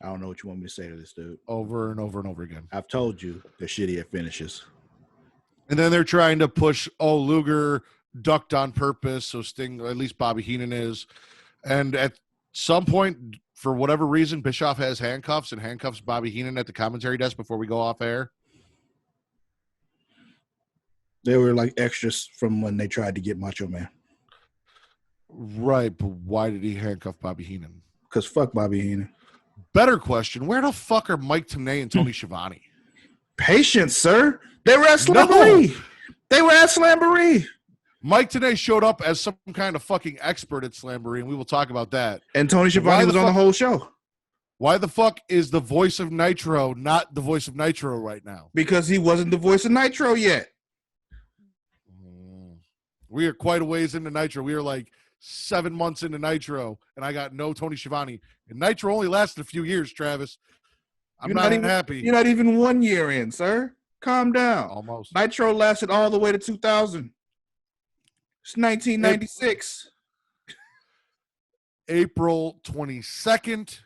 I don't know what you want me to say to this dude. Over and over and over again. I've told you they're shitty at finishes. And then they're trying to push, Luger ducked on purpose, so Sting, or at least Bobby Heenan is. And at some point, for whatever reason, Bischoff has handcuffs and handcuffs Bobby Heenan at the commentary desk before we go off air. They were like extras from when they tried to get Macho Man. Right, but why did he handcuff Bobby Heenan? Because fuck Bobby Heenan. Better question, where the fuck are Mike Tenay and Tony Schiavone? Patience, sir. They were at Slamboree. No. They were at Slamboree. Mike today showed up as some kind of fucking expert at Slamboree, and we will talk about that. And Tony Schiavone was on the whole show. Why the fuck is the voice of Nitro not the voice of Nitro right now? Because he wasn't the voice of Nitro yet. We are quite a ways into Nitro. We are like 7 months into Nitro, and I got no Tony Schiavone. And Nitro only lasted a few years, Travis. I'm not even happy. You're not even 1 year in, sir. Calm down. Almost. Nitro lasted all the way to 2000. It's 1996. April 22nd.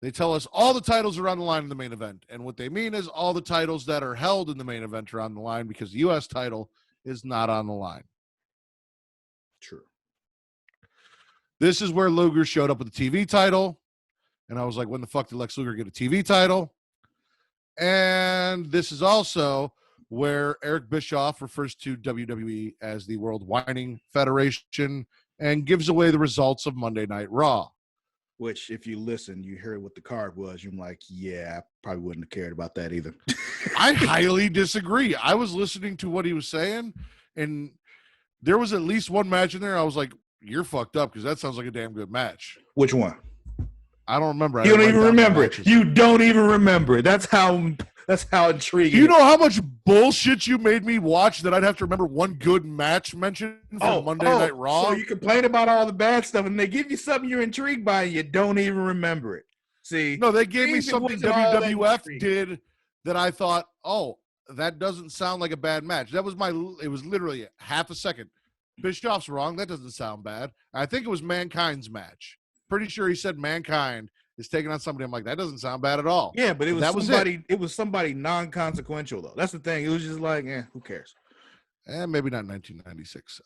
They tell us all the titles are on the line in the main event. And what they mean is all the titles that are held in the main event are on the line because the U.S. title is not on the line. True. This is where Luger showed up with the TV title. And I was like, when the fuck did Lex Luger get a TV title? And this is also where Eric Bischoff refers to WWE as the World Whining Federation and gives away the results of Monday Night Raw. Which, if you listen, you heard what the card was. You're like, yeah, I probably wouldn't have cared about that either. I highly disagree. I was listening to what he was saying, and there was at least one match in there. I was like, you're fucked up because that sounds like a damn good match. Which one? I don't remember. You don't even remember it. You don't even remember it. That's how intriguing. You know how much bullshit you made me watch that I'd have to remember one good match mentioned from Monday Night Raw? So you complain about all the bad stuff, and they give you something you're intrigued by, and you don't even remember it. See? No, they gave me something WWF did that I thought, oh, that doesn't sound like a bad match. It was literally half a second. Bischoff's wrong. That doesn't sound bad. I think it was Mankind's match. Pretty sure he said Mankind is taking on somebody. I'm like, that doesn't sound bad at all. Yeah, but it was somebody non-consequential though. That's the thing. It was just like, who cares? Maybe not 1996.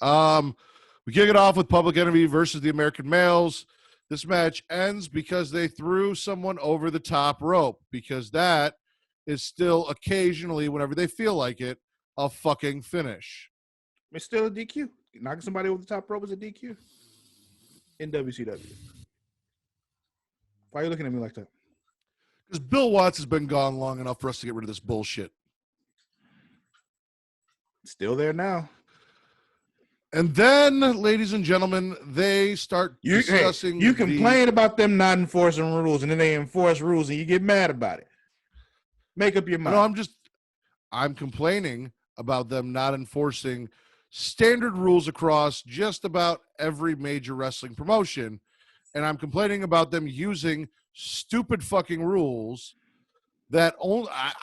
We kick it off with Public Enemy versus the American Males. This match ends because they threw someone over the top rope, because that is still occasionally, whenever they feel like it, a fucking finish. It's still a DQ. Knocking somebody over the top rope is a DQ in WCW. Why are you looking at me like that? Because Bill Watts has been gone long enough for us to get rid of this bullshit. Still there now. And then, ladies and gentlemen, they start discussing. You complain about them not enforcing rules, and then they enforce rules, and you get mad about it. Make up your mind. No, I'm complaining about them not enforcing standard rules across just about every major wrestling promotion. And I'm complaining about them using stupid fucking rules that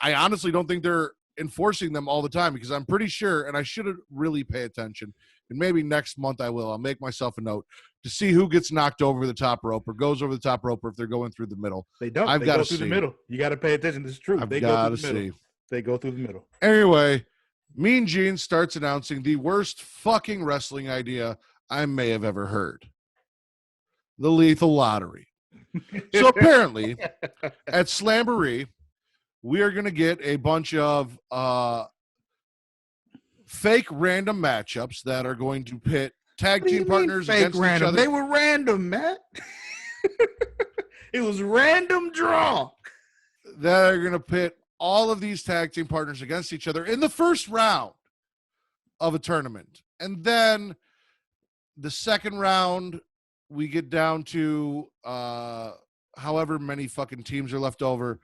I honestly don't think they're enforcing them all the time, because I'm pretty sure, and I should really pay attention, and maybe next month I will. I'll make myself a note to see who gets knocked over the top rope or goes over the top rope, or if they're going through the middle. They don't. They go through the middle. You got to pay attention. This is true. They go through the middle. They go through the middle. Anyway, Mean Gene starts announcing the worst fucking wrestling idea I may have ever heard. The Lethal Lottery. So apparently, at Slamboree, we are going to get a bunch of fake random matchups that are going to pit tag team partners against each other. They were random, Matt. It was random draw. That are going to pit all of these tag team partners against each other in the first round of a tournament. And then the second round, we get down to however many fucking teams are left over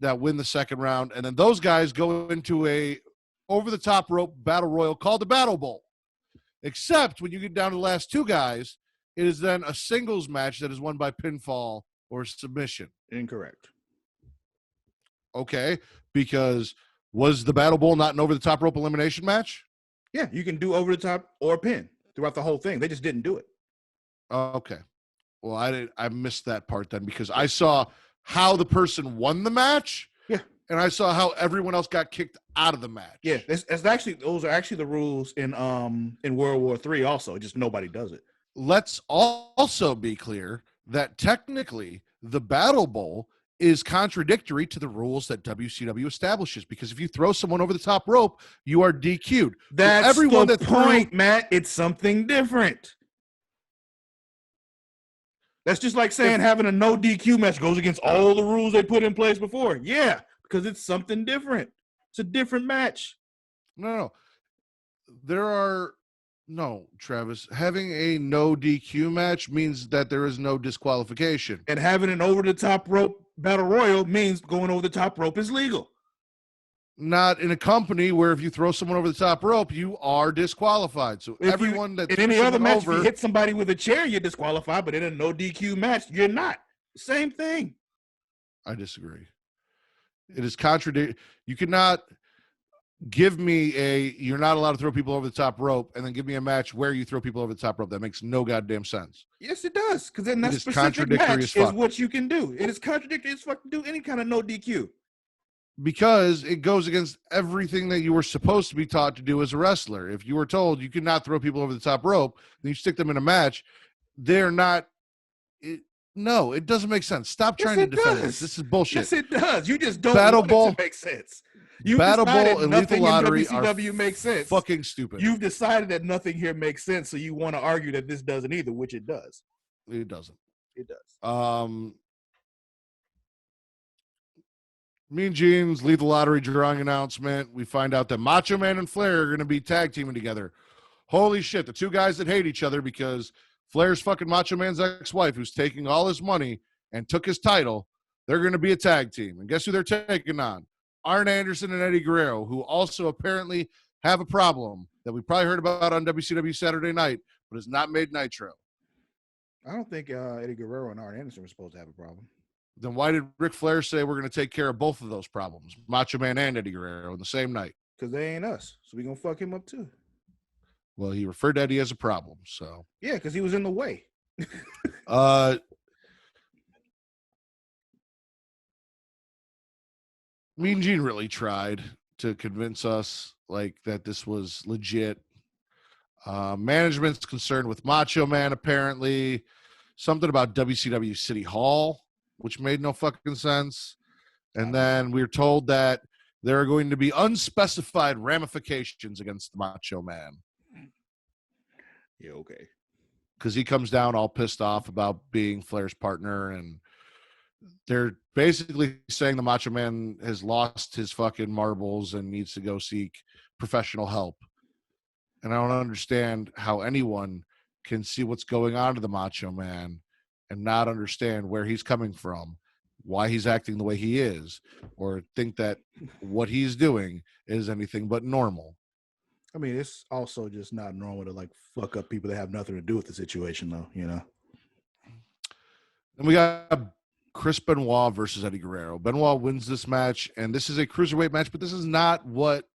that win the second round. And then those guys go into a over-the-top rope battle royal called the Battle Bowl. Except when you get down to the last two guys, it is then a singles match that is won by pinfall or submission. Incorrect. Okay, because was the Battle Bowl not an over-the-top rope elimination match? Yeah, you can do over-the-top or pin throughout the whole thing. They just didn't do it. Okay. Well, I missed that part then, because I saw how the person won the match. Yeah. And I saw how everyone else got kicked out of the match. Yeah, those are actually the rules in World War III also, just nobody does it. Let's also be clear that technically the Battle Bowl is contradictory to the rules that WCW establishes, because if you throw someone over the top rope, you are DQ'd. That's everyone the point, Matt. It's something different. That's just like saying having a no DQ match goes against all the rules they put in place before. Yeah, because it's something different. It's a different match. No. There are No, Travis. Having a no DQ match means that there is no disqualification. And having an over-the-top rope battle royal means going over the top rope is legal. Not in a company where if you throw someone over the top rope, you are disqualified. So If everyone that in threw any other someone match, if over, you hit somebody with a chair, you're disqualified. But in a no DQ match, you're not. Same thing. I disagree. It is contradict. You cannot give me you're not allowed to throw people over the top rope and then give me a match where you throw people over the top rope. That makes no goddamn sense. Yes, it does. Because then that It is specific contradictory match as fuck. is what you can do. It is contradictory as fuck to do any kind of no DQ. Because it goes against everything that you were supposed to be taught to do as a wrestler. If you were told you could not throw people over the top rope, then you stick them in a match, they're not. No, it doesn't make sense. Stop trying to defend this. This is bullshit. Yes, it does. You just don't Battle want Ball, it to make sense. You Battle decided Ball and nothing Lethal Lottery in WCW makes sense. Fucking stupid. You've decided that nothing here makes sense, so you want to argue that this doesn't either, which it does. It doesn't. It does. Mean Gene's Lethal Lottery drawing announcement. We find out that Macho Man and Flair are going to be tag teaming together. Holy shit. The two guys that hate each other because Flair's fucking Macho Man's ex-wife who's taking all his money and took his title, they're going to be a tag team. And guess who they're taking on? Arn Anderson and Eddie Guerrero, who also apparently have a problem that we probably heard about on WCW Saturday Night, but has not made Nitro. I don't think Eddie Guerrero and Arn Anderson were supposed to have a problem. Then why did Ric Flair say we're going to take care of both of those problems, Macho Man and Eddie Guerrero, in the same night? Because they ain't us, so we're going to fuck him up too. Well, he referred to Eddie as a problem, so. Yeah, because he was in the way. Mean Gene really tried to convince us like that this was legit. Management's concerned with Macho Man, apparently. Something about WCW City Hall, which made no fucking sense. And then we were told that there are going to be unspecified ramifications against the Macho Man. Yeah, okay. Because he comes down all pissed off about being Flair's partner, and they're basically saying the Macho Man has lost his fucking marbles and needs to go seek professional help. And I don't understand how anyone can see what's going on to the Macho Man and not understand where he's coming from, why he's acting the way he is, or think that what he's doing is anything but normal. I mean, it's also just not normal to like fuck up people that have nothing to do with the situation, though, you know? And we got Chris Benoit versus Eddie Guerrero. Benoit wins this match, and this is a cruiserweight match, but this is not what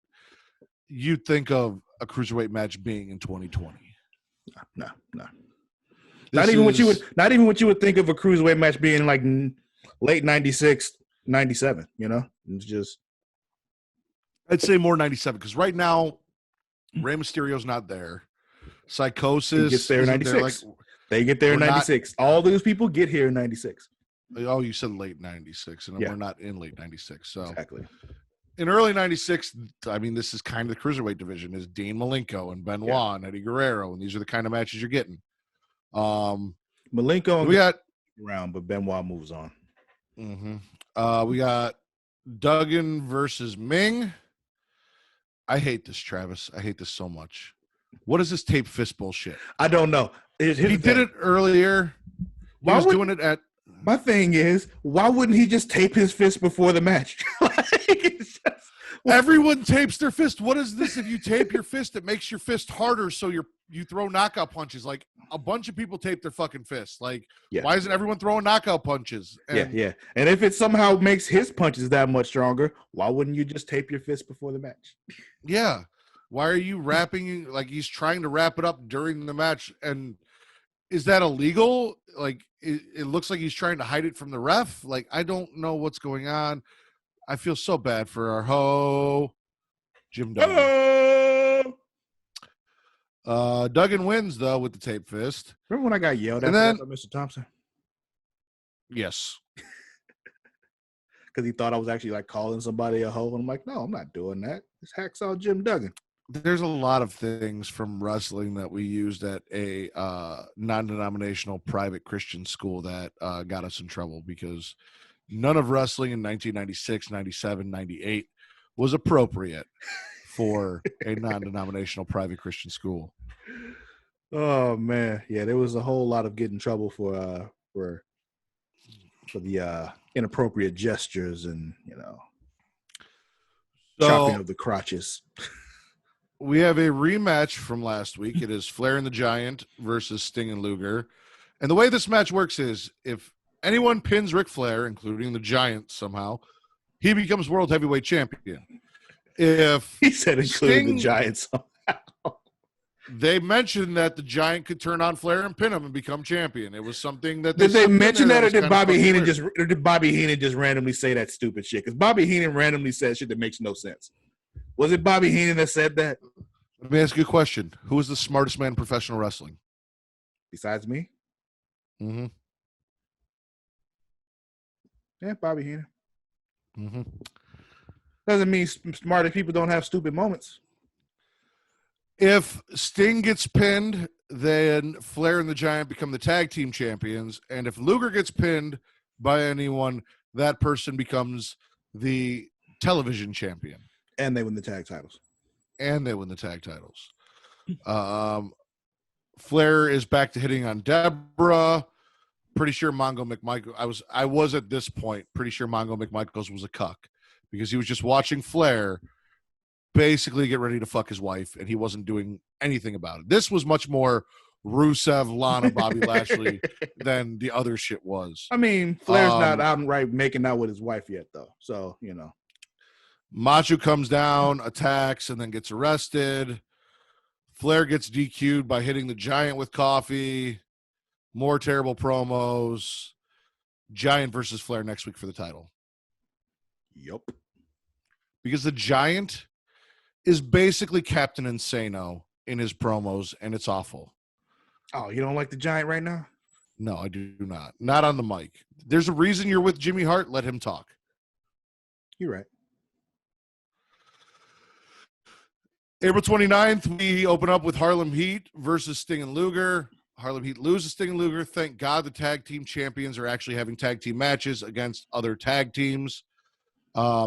you'd think of a cruiserweight match being in 2020. No. Not even what you would think of a cruiserweight match being like late 96, 97, you know? It's just, I'd say more 97, because right now Rey Mysterio's not there. Psychosis he gets there in 96. They get there in 96. All those people get here in 96. Oh, you said late 96, and Yeah. we're not in late 96. So Exactly. in early 96, I mean, this is kind of the cruiserweight division is Dean Malenko and Benoit and Eddie Guerrero, and these are the kind of matches you're getting. Malenko we got around, but Benoit moves on. We got Duggan versus Ming. I hate this, Travis. I hate this so much. What is this tape fist bullshit? I don't know. He did it earlier. He was doing it at. My thing is, why wouldn't he just tape his fist before the match? Everyone tapes their fist. What is this? If you tape your fist, it makes your fist harder, so you throw knockout punches. Like a bunch of people tape their fucking fists. Like, why isn't everyone throwing knockout punches? And, yeah. And if it somehow makes his punches that much stronger, why wouldn't you just tape your fist before the match? Yeah. Why are you wrapping? Like he's trying to wrap it up during the match, and is that illegal? Like it looks like he's trying to hide it from the ref. Like I don't know what's going on. I feel so bad for our Jim Duggan. Duggan wins though with the tape fist. Remember when I got yelled at by Mr. Thompson? Yes. Because he thought I was actually like calling somebody a hoe. And I'm like, no, I'm not doing that. It's Hacksaw Jim Duggan. There's a lot of things from wrestling that we used at a non-denominational private Christian school that got us in trouble because none of wrestling in 1996, 97, 98 was appropriate for a non-denominational private Christian school. Oh man, yeah, there was a whole lot of getting in trouble for the inappropriate gestures and chopping So of the crotches. we have a rematch from last week. It is Flair and the Giant versus Sting and Luger. And the way this match works is if anyone pins Ric Flair, including the Giant somehow, he becomes World Heavyweight Champion. If He said, including the Giants. they mentioned that the Giant could turn on Flair and pin him and become champion. It was something that Did they slipped in mention there that, or was did kinda Bobby fucking Heenan weird. or did Bobby Heenan just randomly say that stupid shit? Because Bobby Heenan randomly said shit that makes no sense. Was it Bobby Heenan that said that? Let me ask you a question. Who is the smartest man in professional wrestling? Besides me? Mm-hmm. Yeah, Bobby Heenan. Mm-hmm. Doesn't mean smarter people don't have stupid moments. If Sting gets pinned, then Flair and the Giant become the tag team champions. And if Luger gets pinned by anyone, that person becomes the television champion. And they win the tag titles. And they win the tag titles. Flair is back to hitting on Deborah. Pretty sure Mongo McMichael. I was at this point pretty sure Mongo McMichaels was a cuck because he was just watching Flair basically get ready to fuck his wife, and he wasn't doing anything about it. This was much more Rusev, Lana, Bobby Lashley than the other shit was. I mean, Flair's not outright making out with his wife yet, though. So, Macho comes down, attacks, and then gets arrested. Flair gets DQ'd by hitting the Giant with coffee. More terrible promos. Giant versus Flair next week for the title. Yup. Because the Giant is basically Captain Insano in his promos, and it's awful. Oh, you don't like the Giant right now? No, I do not. Not on the mic. There's a reason you're with Jimmy Hart. Let him talk. You're right. April 29th, we open up with Harlem Heat versus Sting and Luger. Harlem Heat loses Sting and Luger. Thank God the tag team champions are actually having tag team matches against other tag teams.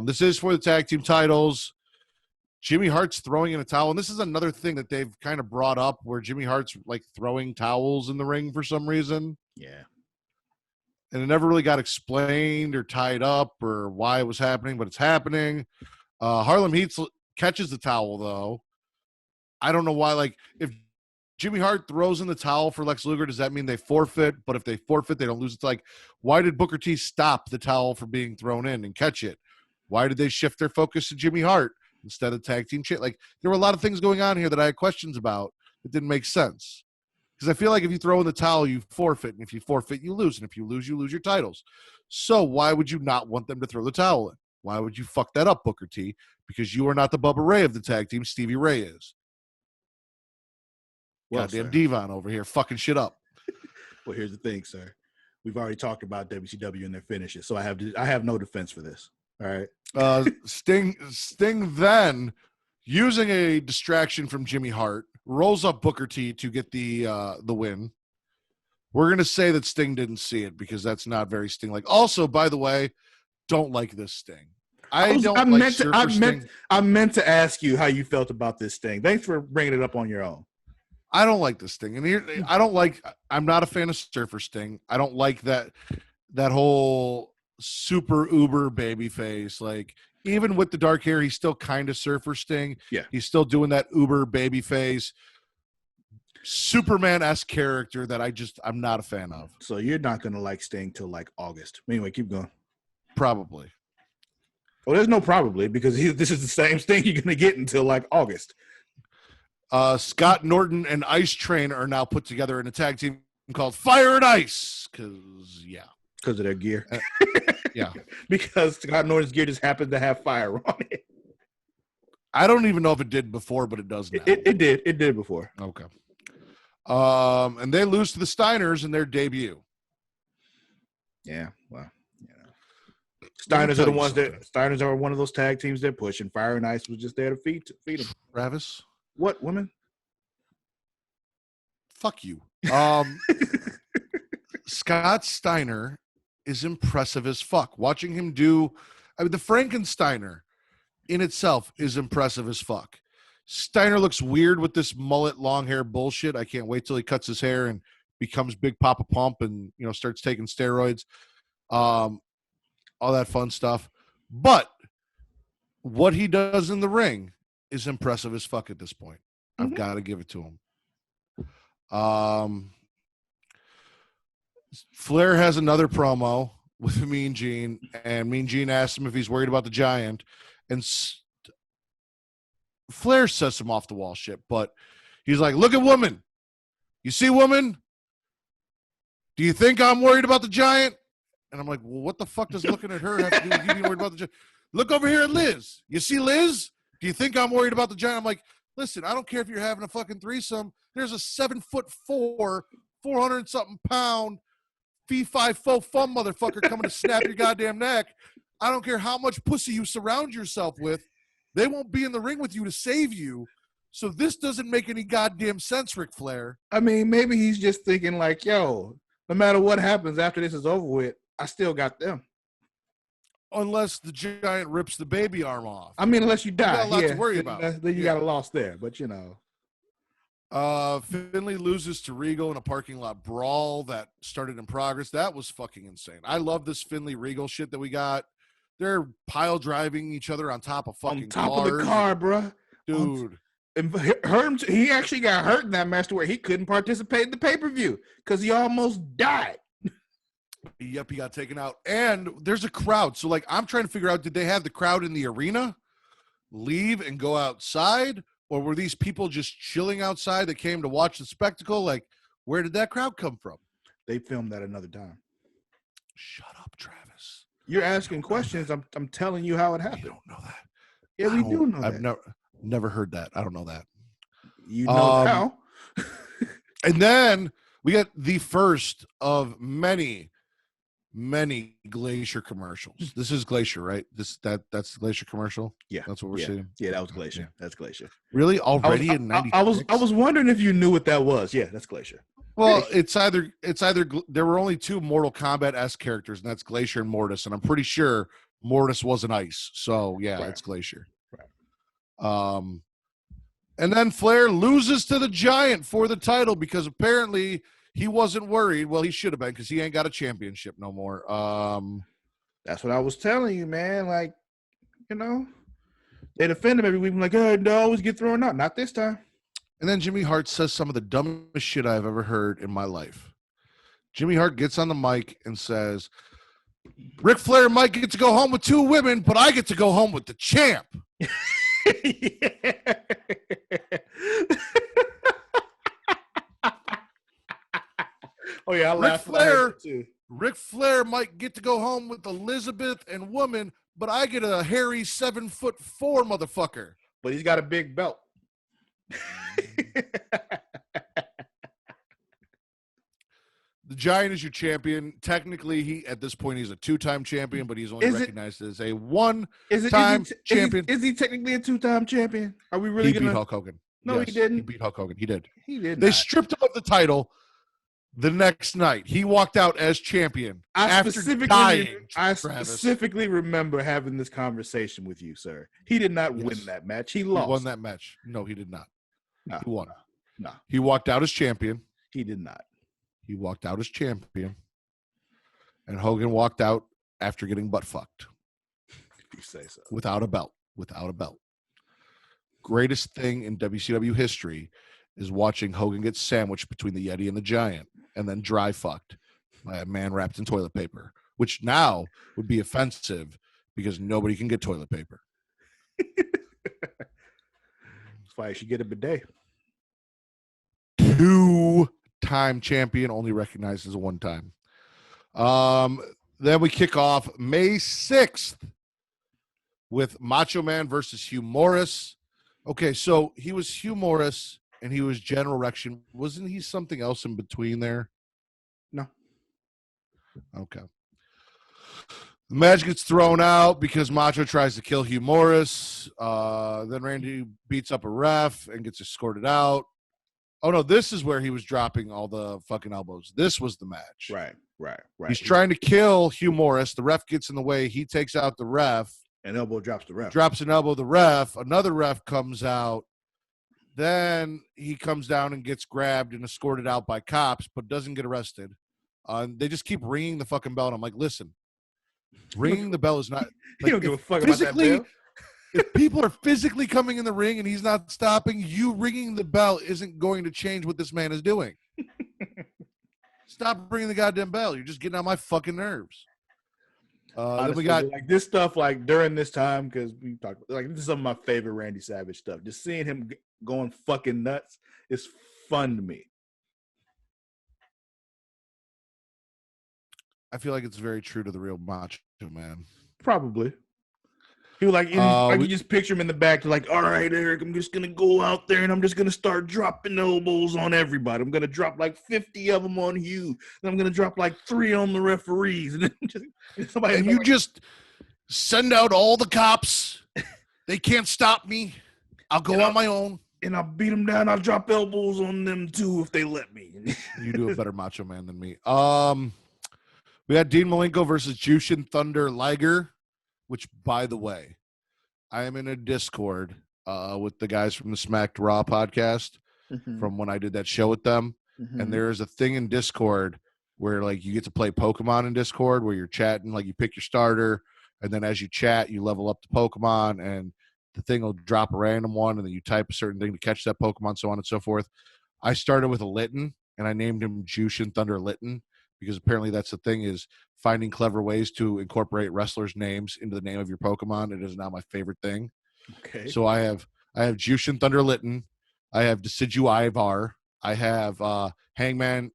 This is for the tag team titles. Jimmy Hart's throwing in a towel. And this is another thing that they've kind of brought up where Jimmy Hart's like throwing towels in the ring for some reason. Yeah. And it never really got explained or tied up or why it was happening, but it's happening. Harlem Heat catches the towel, though. I don't know why. Like, if Jimmy Hart throws in the towel for Lex Luger, does that mean they forfeit? But if they forfeit, they don't lose. It's like, why did Booker T stop the towel from being thrown in and catch it? Why did they shift their focus to Jimmy Hart instead of tag team shit? Like, there were a lot of things going on here that I had questions about that didn't make sense. Because I feel like if you throw in the towel, you forfeit. And if you forfeit, you lose. And if you lose your titles. So why would you not want them to throw the towel in? Why would you fuck that up, Booker T? Because you are not the Bubba Ray of the tag team. Stevie Ray is. Well, goddamn sir. Devon over here fucking shit up. Well, here's the thing, sir. We've already talked about WCW and their finishes, so I have no defense for this. All right. Sting then, using a distraction from Jimmy Hart, rolls up Booker T to get the win. We're gonna say that Sting didn't see it because that's not very Sting-like. Also, by the way, don't like this Sting. I meant to ask you how you felt about this Sting. Thanks for bringing it up on your own. I don't like this Sting, and I'm not a fan of Surfer Sting. I don't like that whole super uber baby face. Like, even with the dark hair, he's still kind of Surfer Sting. Yeah, he's still doing that uber baby face, Superman-esque character that I'm not a fan of. So you're not gonna like Sting till like August. Anyway, keep going. Probably. Well, there's no probably because this is the same Sting you're gonna get until like August. Scott Norton and Ice Train are now put together in a tag team called Fire and Ice. Because of their gear. Yeah. Because Scott Norton's gear just happens to have fire on it. I don't even know if it did before, but it does now. It did. It did before. Okay. And they lose to the Steiners in their debut. Yeah. Well, Steiners are one of those tag teams they're pushing. Fire and Ice was just there to feed them. Travis? What, women? Fuck you. Scott Steiner is impressive as fuck. Watching him do, the Frankensteiner in itself is impressive as fuck. Steiner looks weird with this mullet, long hair bullshit. I can't wait till he cuts his hair and becomes Big Papa Pump and starts taking steroids, all that fun stuff. But what he does in the ring is impressive as fuck at this point. I've got to give it to him. Flair has another promo with Mean Gene, and Mean Gene asks him if he's worried about the Giant, and Flair says some off the wall shit, but he's like, "Look at woman. You see woman? Do you think I'm worried about the Giant?" And I'm like, "Well, what the fuck does looking at her have to do with you being worried about the Giant? Look over here at Liz. You see Liz? Do you think I'm worried about the Giant?" I'm like, "Listen, I don't care if you're having a fucking threesome. There's a 7'4", 400-something pound, fee-fi-fo-fum motherfucker coming to snap your goddamn neck. I don't care how much pussy you surround yourself with. They won't be in the ring with you to save you. So this doesn't make any goddamn sense, Ric Flair." I mean, maybe he's just thinking like, yo, no matter what happens after this is over with, I still got them. Unless the Giant rips the baby arm off. I mean, unless you die. Got a lot to worry about. Then you got a loss there, but Finley loses to Regal in a parking lot brawl that started in progress. That was fucking insane. I love this Finley Regal shit that we got. They're pile driving each other on top of fucking cars. Of the car, bro. Dude. And he actually got hurt in that match to where he couldn't participate in the pay-per-view because he almost died. Yep, he got taken out. And there's a crowd. So, I'm trying to figure out, did they have the crowd in the arena leave and go outside? Or were these people just chilling outside that came to watch the spectacle? Where did that crowd come from? They filmed that another time. Shut up, Travis. You're asking questions. I'm telling you how it happened. You don't know that. Yeah, we do know I've that. never heard that. I don't know that. You know how. And then we got the first of many Glacier commercials. This is Glacier, right? That's the Glacier commercial. Yeah, that's what we're seeing. Yeah, that was Glacier. Yeah. That's Glacier. Really, already in '96? I was wondering if you knew what that was. Yeah, that's Glacier. Well, it's either there were only two Mortal Kombat-esque characters, and that's Glacier and Mortis, and I'm pretty sure Mortis wasn't ice. So yeah, It's Glacier. Right. And then Flair loses to the Giant for the title because apparently he wasn't worried. Well, he should have been because he ain't got a championship no more. That's what I was telling you, man. They defend him every week. I'm like, oh, they always get thrown out. Not this time. And then Jimmy Hart says some of the dumbest shit I've ever heard in my life. Jimmy Hart gets on the mic and says, "Ric Flair might get to go home with 2 women, but I get to go home with the champ." Oh yeah, I laughed at that too. Ric Flair might get to go home with Elizabeth and woman, but I get a hairy 7'4" motherfucker. But he's got a big belt. The Giant is your champion. Technically, at this point he's a 2-time champion, but he's only recognized as a 1-time champion. Is he technically a 2-time champion? Are we really beat Hulk Hogan? No, yes, he didn't. He beat Hulk Hogan. He did. They stripped him of the title the next night. He walked out as champion I Travis. specifically remember having this conversation with you, sir. He did not win that match. He lost. He won that match. No, he did not. No, he won. No. He walked out as champion. He did not. He walked out as champion. And Hogan walked out after getting butt fucked. If you say so. Without a belt. Greatest thing in WCW history is watching Hogan get sandwiched between the Yeti and the Giant and then dry fucked by a man wrapped in toilet paper, which now would be offensive because nobody can get toilet paper. That's why you should get a bidet. 2-time champion, only recognized as a 1-time. Then we kick off May 6th with Macho Man versus Hugh Morris. Okay, so he was Hugh Morris and he was General Erection. Wasn't he something else in between there? No. Okay. The match gets thrown out because Macho tries to kill Hugh Morris. Then Randy beats up a ref and gets escorted out. Oh, no, this is where he was dropping all the fucking elbows. This was the match. Right. He's trying to kill Hugh Morris. The ref gets in the way. He takes out the ref. An elbow drops the ref. Drops an elbow the ref. Another ref comes out. Then he comes down and gets grabbed and escorted out by cops, but doesn't get arrested. They just keep ringing the fucking bell, and I'm like, listen, ringing the bell is not. He Like, don't give a if fuck about that bell. if people are physically coming in the ring and he's not stopping, you ringing the bell isn't going to change what this man is doing. Stop ringing the goddamn bell. You're just getting on my fucking nerves. Then we got like this stuff like during this time, because we talked like this is some of my favorite Randy Savage stuff. Just seeing him going fucking nuts is fun to me. I feel like it's very true to the real Macho Man. Probably. He was like, you just picture him in the back, like, all right, Eric, I'm just gonna go out there and I'm just gonna start dropping elbows on everybody. I'm gonna drop like 50 of them on you. Then I'm gonna drop like 3 on the referees, and then just send out all the cops. They can't stop me. I'll go on my own, and I'll beat them down. I'll drop elbows on them too if they let me. You do a better Macho Man than me. We got Dean Malenko versus Jushin Thunder Liger. Which, by the way, I am in a Discord with the guys from the Smacked Raw podcast from when I did that show with them. And there is a thing in Discord where, like, you get to play Pokemon in Discord where you're chatting, like, you pick your starter, and then as you chat, you level up the Pokemon, and the thing will drop a random one, and then you type a certain thing to catch that Pokemon, so on and so forth. I started with a Litten, and I named him Jushin Thunder Litten, because apparently that's the thing, is finding clever ways to incorporate wrestlers' names into the name of your Pokemon. It is now my favorite thing. Okay. So I have Jushin Thunder Litten. I have Decidu Ivar. I have Hangman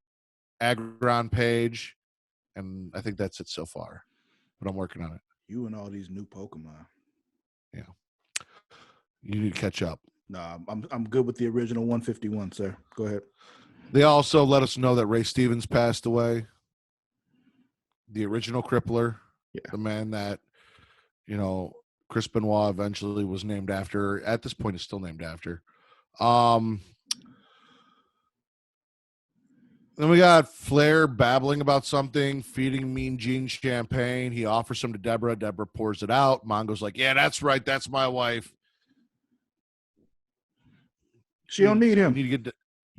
Agron Page. And I think that's it so far. But I'm working on it. You and all these new Pokemon. Yeah. You need to catch up. No, I'm good with the original 151, sir. Go ahead. They also let us know that Ray Stevens passed away. The original Crippler, the man that, Chris Benoit eventually was named after. At this point, is still named after. Then we got Flair babbling about something, feeding Mean Gene champagne. He offers some to Deborah. Deborah pours it out. Mongo's like, yeah, that's right. That's my wife. She don't need him. You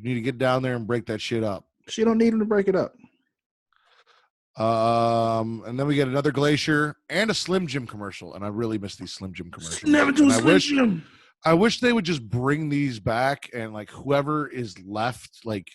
need to get down there and break that shit up. She don't need him to break it up. And then we get another Glacier and a Slim Jim commercial, and I really miss these Slim Jim commercials. Never do Slim Jim. I wish they would just bring these back, and like whoever is left, like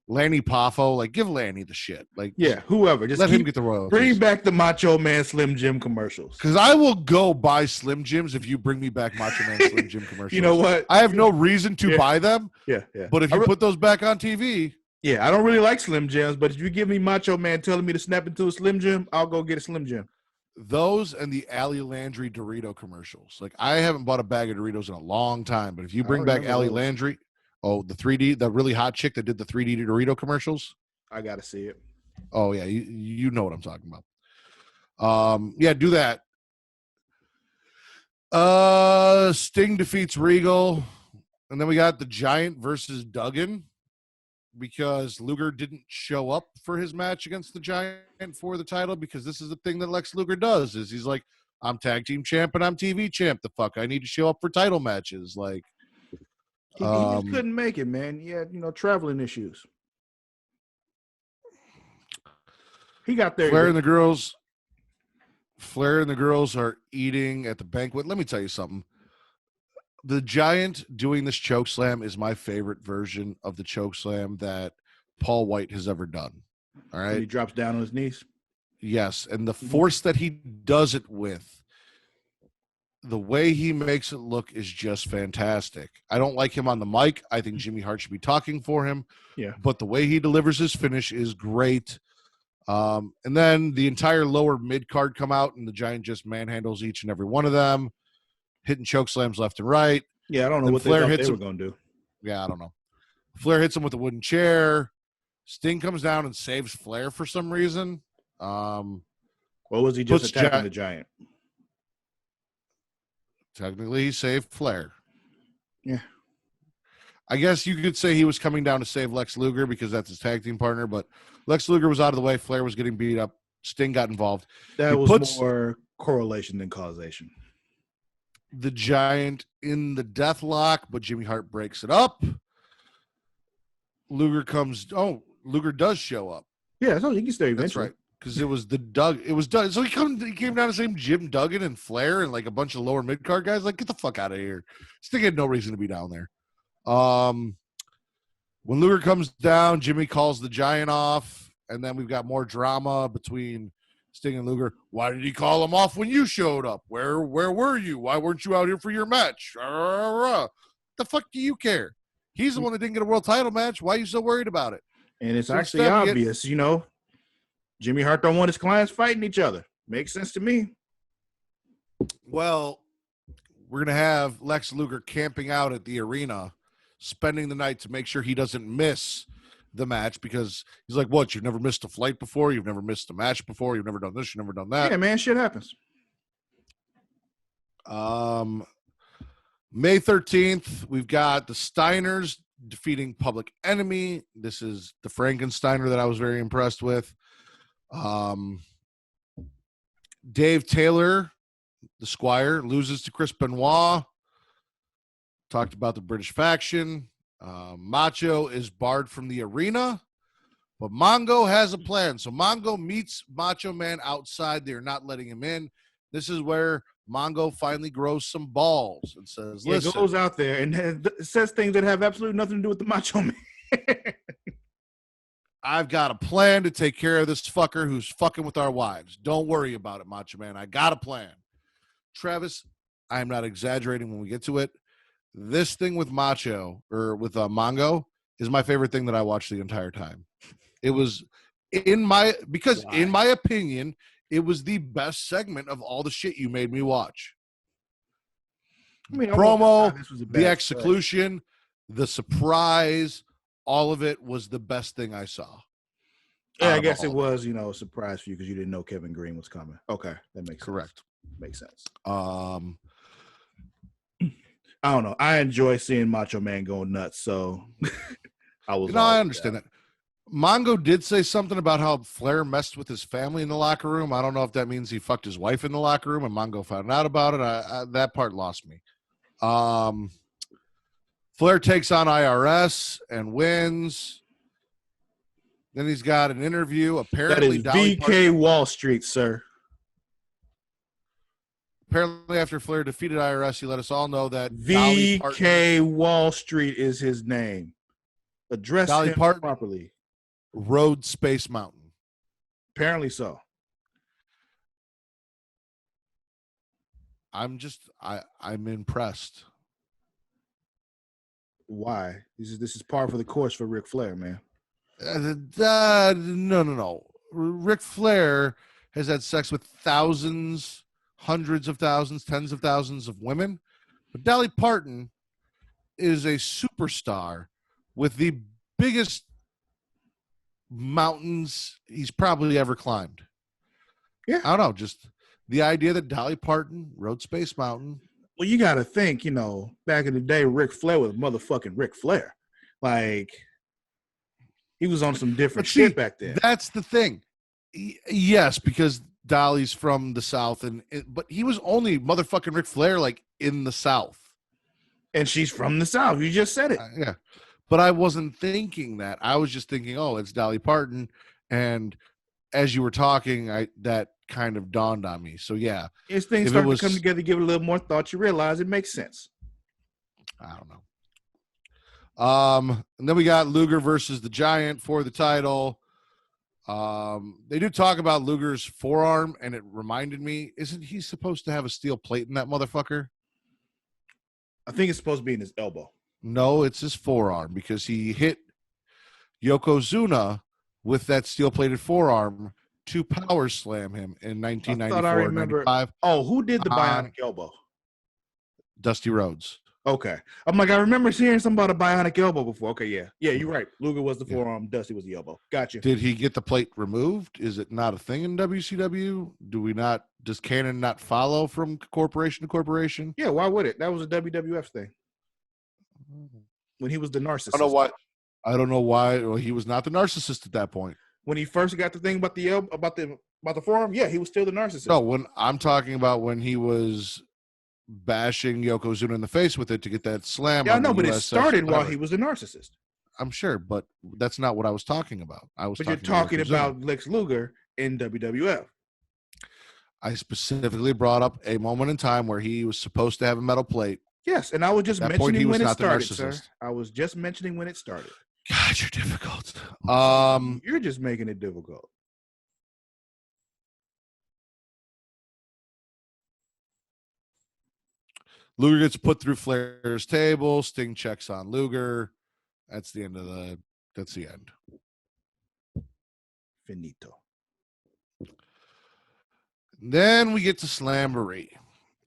Lanny Poffo, like give Lanny the shit. Like, yeah, whoever, just let him get the royalties. Bring back the Macho Man Slim Jim commercials. Because I will go buy Slim Jims if you bring me back Macho Man Slim Jim commercials. You know what? I have no reason to buy them. Yeah. But if you put those back on TV. Yeah, I don't really like Slim Jims, but if you give me Macho Man telling me to snap into a Slim Jim, I'll go get a Slim Jim. Those and the Ali Landry Dorito commercials. Like, I haven't bought a bag of Doritos in a long time, but if you bring back Ali Landry, the 3D, the really hot chick that did the 3D Dorito commercials. I got to see it. Oh, yeah, you know what I'm talking about. Yeah, do that. Sting defeats Regal, and then we got the Giant versus Duggan, because Luger didn't show up for his match against the Giant for the title, because this is the thing that Lex Luger does, is he's like, I'm tag team champ and I'm TV champ. The fuck, I need to show up for title matches. Like, he just couldn't make it, man. He had, traveling issues. He got there. Flair and the girls are eating at the banquet. Let me tell you something. The Giant doing this choke slam is my favorite version of the choke slam that Paul White has ever done. All right. He drops down on his knees. Yes. And the force that he does it with, the way he makes it look is just fantastic. I don't like him on the mic. I think Jimmy Hart should be talking for him. Yeah. But the way he delivers his finish is great. And then the entire lower mid card come out, and the Giant just manhandles each and every one of them, hitting choke slams left and right. Yeah, I don't know what they thought they were going to do. Yeah, I don't know. Flair hits him with a wooden chair. Sting comes down and saves Flair for some reason. What was he just attacking the Giant? Technically, he saved Flair. Yeah. I guess you could say he was coming down to save Lex Luger because that's his tag team partner, but Lex Luger was out of the way. Flair was getting beat up. Sting got involved. That was more correlation than causation. the Giant in the death lock, but Jimmy Hart breaks it up. Luger does show up. Yeah, so he can stay eventually. That's right. Because it was Doug. It was Doug. So he came down the same Jim Duggan and Flair and like a bunch of lower mid card guys. Like, get the fuck out of here. Sting had no reason to be down there. When Luger comes down, Jimmy calls the Giant off, and then we've got more drama between Sting and Luger. Why did he call him off when you showed up? Where were you? Why weren't you out here for your match? The fuck do you care? He's the one that didn't get a world title match. Why are you so worried about it? And it's actually obvious, Jimmy Hart don't want his clients fighting each other. Makes sense to me. Well, we're going to have Lex Luger camping out at the arena, spending the night to make sure he doesn't miss the match, because he's like, what, you've never missed a flight before? You've never missed a match before? You've never done this? You've never done that? Yeah, man, shit happens. May 13th, we've got the Steiners defeating Public Enemy. This is the Frankensteiner that I was very impressed with. Dave Taylor, the Squire, loses to Chris Benoit. Talked about the British faction. Macho is barred from the arena, but Mongo has a plan. So Mongo meets Macho Man outside. They're not letting him in. This is where Mongo finally grows some balls and says, listen. He goes out there and says things that have absolutely nothing to do with the Macho Man. I've got a plan to take care of this fucker who's fucking with our wives. Don't worry about it, Macho Man. I got a plan. Travis, I'm not exaggerating when we get to it. This thing with Mongo is my favorite thing that I watched the entire time. It was in my opinion, it was the best segment of all the shit you made me watch. Promo, the execution, the surprise, all of it was the best thing I saw. Yeah, I guess it was, a surprise for you because you didn't know Kevin Green was coming. Okay, that makes correct. Sense. Makes sense. I don't know. I enjoy seeing Macho Man go nuts, so I understand that. Mongo did say something about how Flair messed with his family in the locker room. I don't know if that means he fucked his wife in the locker room and Mongo found out about it. That part lost me. Flair takes on IRS and wins. Then he's got an interview. Apparently, that is VK Wall Street, sir. Apparently, after Flair defeated IRS, he let us all know that VK Wall Street is his name. Address him properly. Rode Space Mountain. Apparently so. I'm impressed. Why? This is par for the course for Ric Flair, man. No. Ric Flair has had sex with thousands, hundreds of thousands, tens of thousands of women. But Dolly Parton is a superstar with the biggest mountains he's probably ever climbed. Yeah. I don't know. Just the idea that Dolly Parton rode Space Mountain. Well, you got to think, back in the day, Ric Flair was motherfucking Ric Flair. Like, he was on some different shit back then. That's the thing. Yes, because Dolly's from the South, but he was only motherfucking Ric Flair, like, in the South. And she's from the South. You just said it. Yeah. But I wasn't thinking that. I was just thinking, oh, it's Dolly Parton. And as you were talking, that kind of dawned on me. So, yeah. As things start to come together, give it a little more thought, you realize it makes sense. I don't know. And then we got Luger versus the Giant for the title. They do talk about Luger's forearm, and it reminded me, isn't he supposed to have a steel plate in that motherfucker? I think it's supposed to be in his elbow. No, it's his forearm because he hit Yokozuna with that steel-plated forearm to power slam him in 1994 and 95. Oh, who did the bionic elbow? Dusty Rhodes. Okay. I'm like, I remember hearing something about a bionic elbow before. Okay, yeah. Yeah, you're right. Luger was the forearm. Dusty was the elbow. Gotcha. Did he get the plate removed? Is it not a thing in WCW? Does canon not follow from corporation to corporation? Yeah, why would it? That was a WWF thing. When he was the narcissist. I don't know why. Well, he was not the narcissist at that point. When he first got the thing about the about the forearm, yeah, he was still the narcissist. No, when I'm talking about when he was bashing Yokozuna in the face with it to get that slam. Yeah, I on know, the but it USS started while whatever. he was a narcissist. I'm sure, but that's not what I was talking about. But you're talking about Lex Luger in WWF. I specifically brought up a moment in time where he was supposed to have a metal plate. Yes, and I was just At that point, he mentioning was when it not the started, sir. narcissist. I was just mentioning when it started. God, you're difficult. You're just making it difficult. Luger gets put through Flair's table. Sting checks on Luger. That's the end of the. That's the end. Finito. Then we get to Slamboree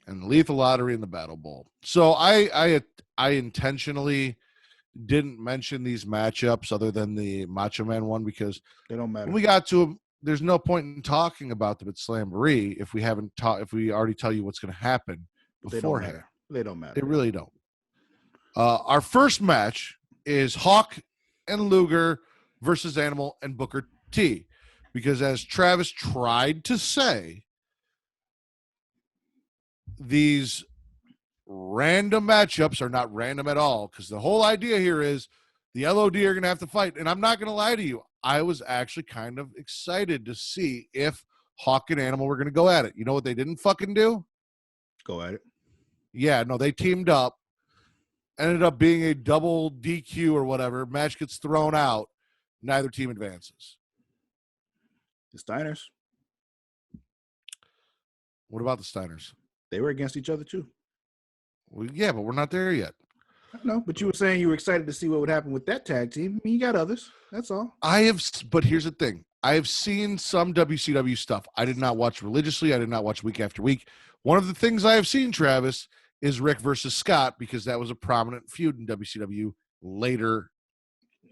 and the Lethal Lottery and the Battle Bowl. So I intentionally didn't mention these matchups other than the Macho Man one because they don't matter. When we got to them, there's no point in talking about them at Slamboree if we already tell you what's going to happen beforehand. They don't matter. They really don't. Our first match is Hawk and Luger versus Animal and Booker T. Because as Travis tried to say, these random matchups are not random at all. Because the whole idea here is the LOD are going to have to fight. And I'm not going to lie to you. I was actually kind of excited to see if Hawk and Animal were going to go at it. You know what they didn't fucking do? Go at it. Yeah, no, they teamed up. Ended up being a double DQ or whatever. Match gets thrown out. Neither team advances. The Steiners. What about the Steiners? They were against each other too. Well, yeah, but we're not there yet. No, but you were saying you were excited to see what would happen with that tag team. I mean, you got others. That's all. But here's the thing. I have seen some WCW stuff. I did not watch religiously. I did not watch week after week. One of the things I have seen, Travis, is Rick versus Scott because that was a prominent feud in WCW later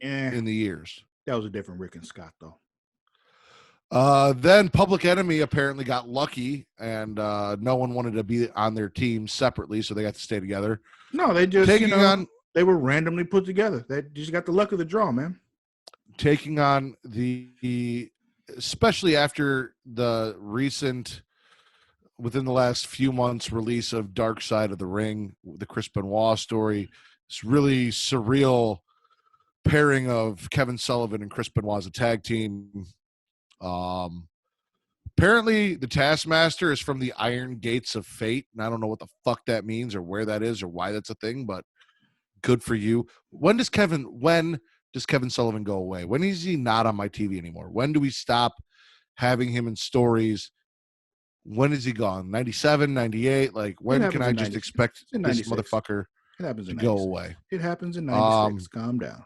in the years. That was a different Rick and Scott, though. Then Public Enemy apparently got lucky, and no one wanted to be on their team separately, so they got to stay together. No, they just they were randomly put together. They just got the luck of the draw, man. Taking on especially after the recent, within the last few months, release of Dark Side of the Ring, the Chris Benoit story. It's really surreal pairing of Kevin Sullivan and Chris Benoit as a tag team. Apparently the Taskmaster is from the Iron Gates of Fate, and I don't know what the fuck that means or where that is or why that's a thing, but good for you. When does Kevin Sullivan go away? When is he not on my TV anymore? When do we stop having him in stories? When is he gone? 97, 98? Like, when can I just expect this motherfucker to go away? It happens in 96. Calm down.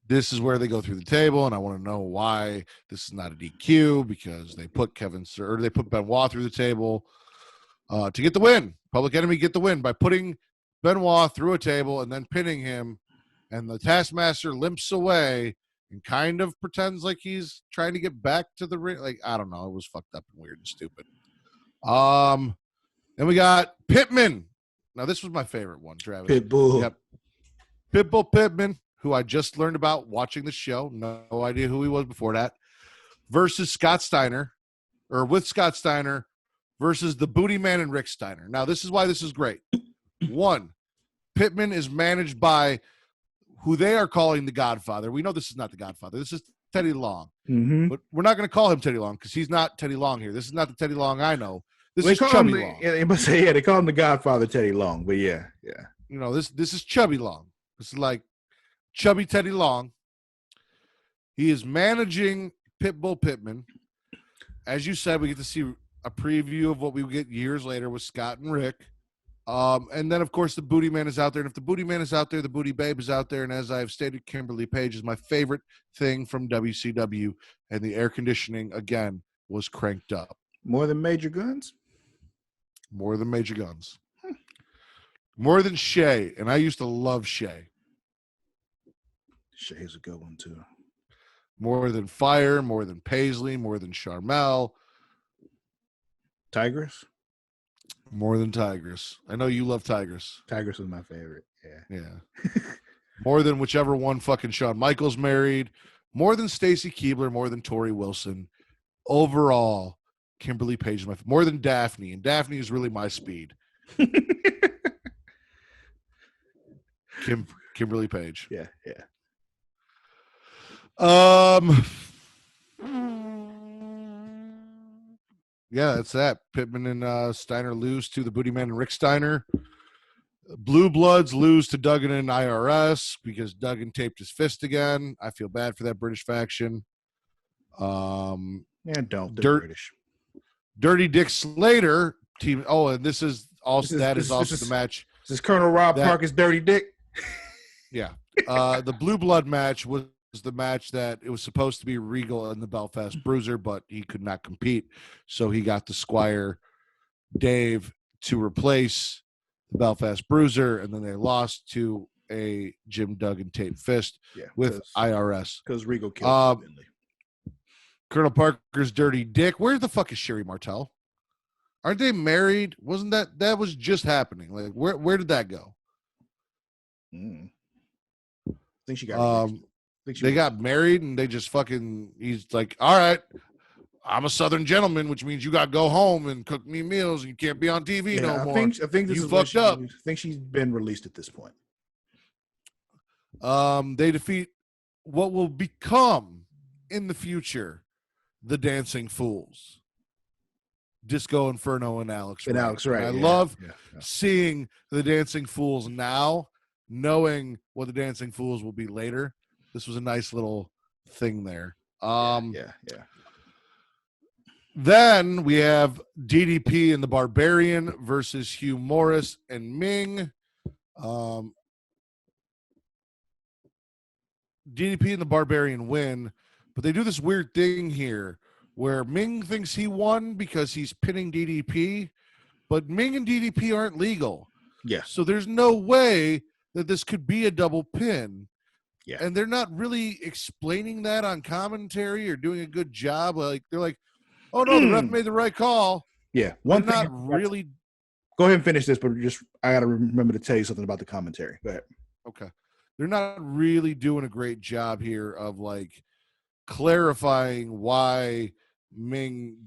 This is where they go through the table, and I want to know why this is not a DQ, because they put Benoit through the table to get the win. Public Enemy get the win by putting Benoit through a table and then pinning him, and the Taskmaster limps away and kind of pretends like he's trying to get back to the ring. Like, I don't know. It was fucked up and weird and stupid. Then we got Pittman. Now, this was my favorite one, Travis. Pitbull. Yep. Pitbull Pittman, who I just learned about watching the show. No idea who he was before that. Versus Scott Steiner, or with Scott Steiner, versus the Booty Man and Rick Steiner. Now, this is why this is great. One, Pittman is managed by who they are calling the Godfather. We know this is not the Godfather. This is Teddy Long. Mm-hmm. But we're not going to call him Teddy Long because he's not Teddy Long here. This is not the Teddy Long I know. This is Chubby Long. Yeah, they call him the Godfather Teddy Long, but yeah. You know, this is Chubby Long. This is like Chubby Teddy Long. He is managing Pitbull Pittman. As you said, we get to see a preview of what we get years later with Scott and Rick. And then, of course, the Booty Man is out there. And if the Booty Man is out there, the Booty Babe is out there. And as I've stated, Kimberly Page is my favorite thing from WCW. And the air conditioning, again, was cranked up. More than Major Guns? More than Major Guns. More than Shay. And I used to love Shay. Shay's a good one, too. More than Fire, more than Paisley, more than Charmel. Tigress? More than Tigress. I know you love Tigress. Tigress was my favorite. Yeah. More than whichever one fucking Shawn Michaels married. More than Stacy Keibler. More than Tori Wilson. Overall, Kimberly Page is more than Daphne. And Daphne is really my speed. Kimberly Page. Yeah. Yeah, that's that. Pittman and Steiner lose to the Booty Man and Rick Steiner. Blue Bloods lose to Duggan and IRS because Duggan taped his fist again. I feel bad for that British faction. Yeah, don't. They're British. Dirty Dick Slater team. Oh, and this is also the match. This is Colonel Rob Parker's Dirty Dick. Yeah. The Blue Blood match was the match that it was supposed to be Regal and the Belfast Bruiser, but he could not compete. So he got the Squire Dave to replace the Belfast Bruiser, and then they lost to a Jim Duggan taped fist with IRS. Because Regal killed him. Colonel Parker's Dirty Dick. Where the fuck is Sherry Martel? Aren't they married? Wasn't that was just happening? Like where did that go? I think she got they got married and they just fucking he's like, all right, I'm a Southern gentleman, which means you got to go home and cook me meals and you can't be on TV no more. I think this you is fucked up. I think she's been released at this point. They defeat what will become in the future the Dancing Fools. Disco Inferno and Alex Wright. Alex Wright. I love seeing the Dancing Fools now, knowing what the Dancing Fools will be later. This was a nice little thing there. Then we have DDP and the Barbarian versus Hugh Morris and Ming. DDP and the Barbarian win, but they do this weird thing here where Ming thinks he won because he's pinning DDP, but Ming and DDP aren't legal. Yeah. So there's no way that this could be a double pin. Yeah. And they're not really explaining that on commentary or doing a good job. Like they're like, oh no, the ref made the right call. Yeah. Really. Go ahead and finish this, but I got to remember to tell you something about the commentary. Go ahead. Okay. They're not really doing a great job here of like clarifying why Ming,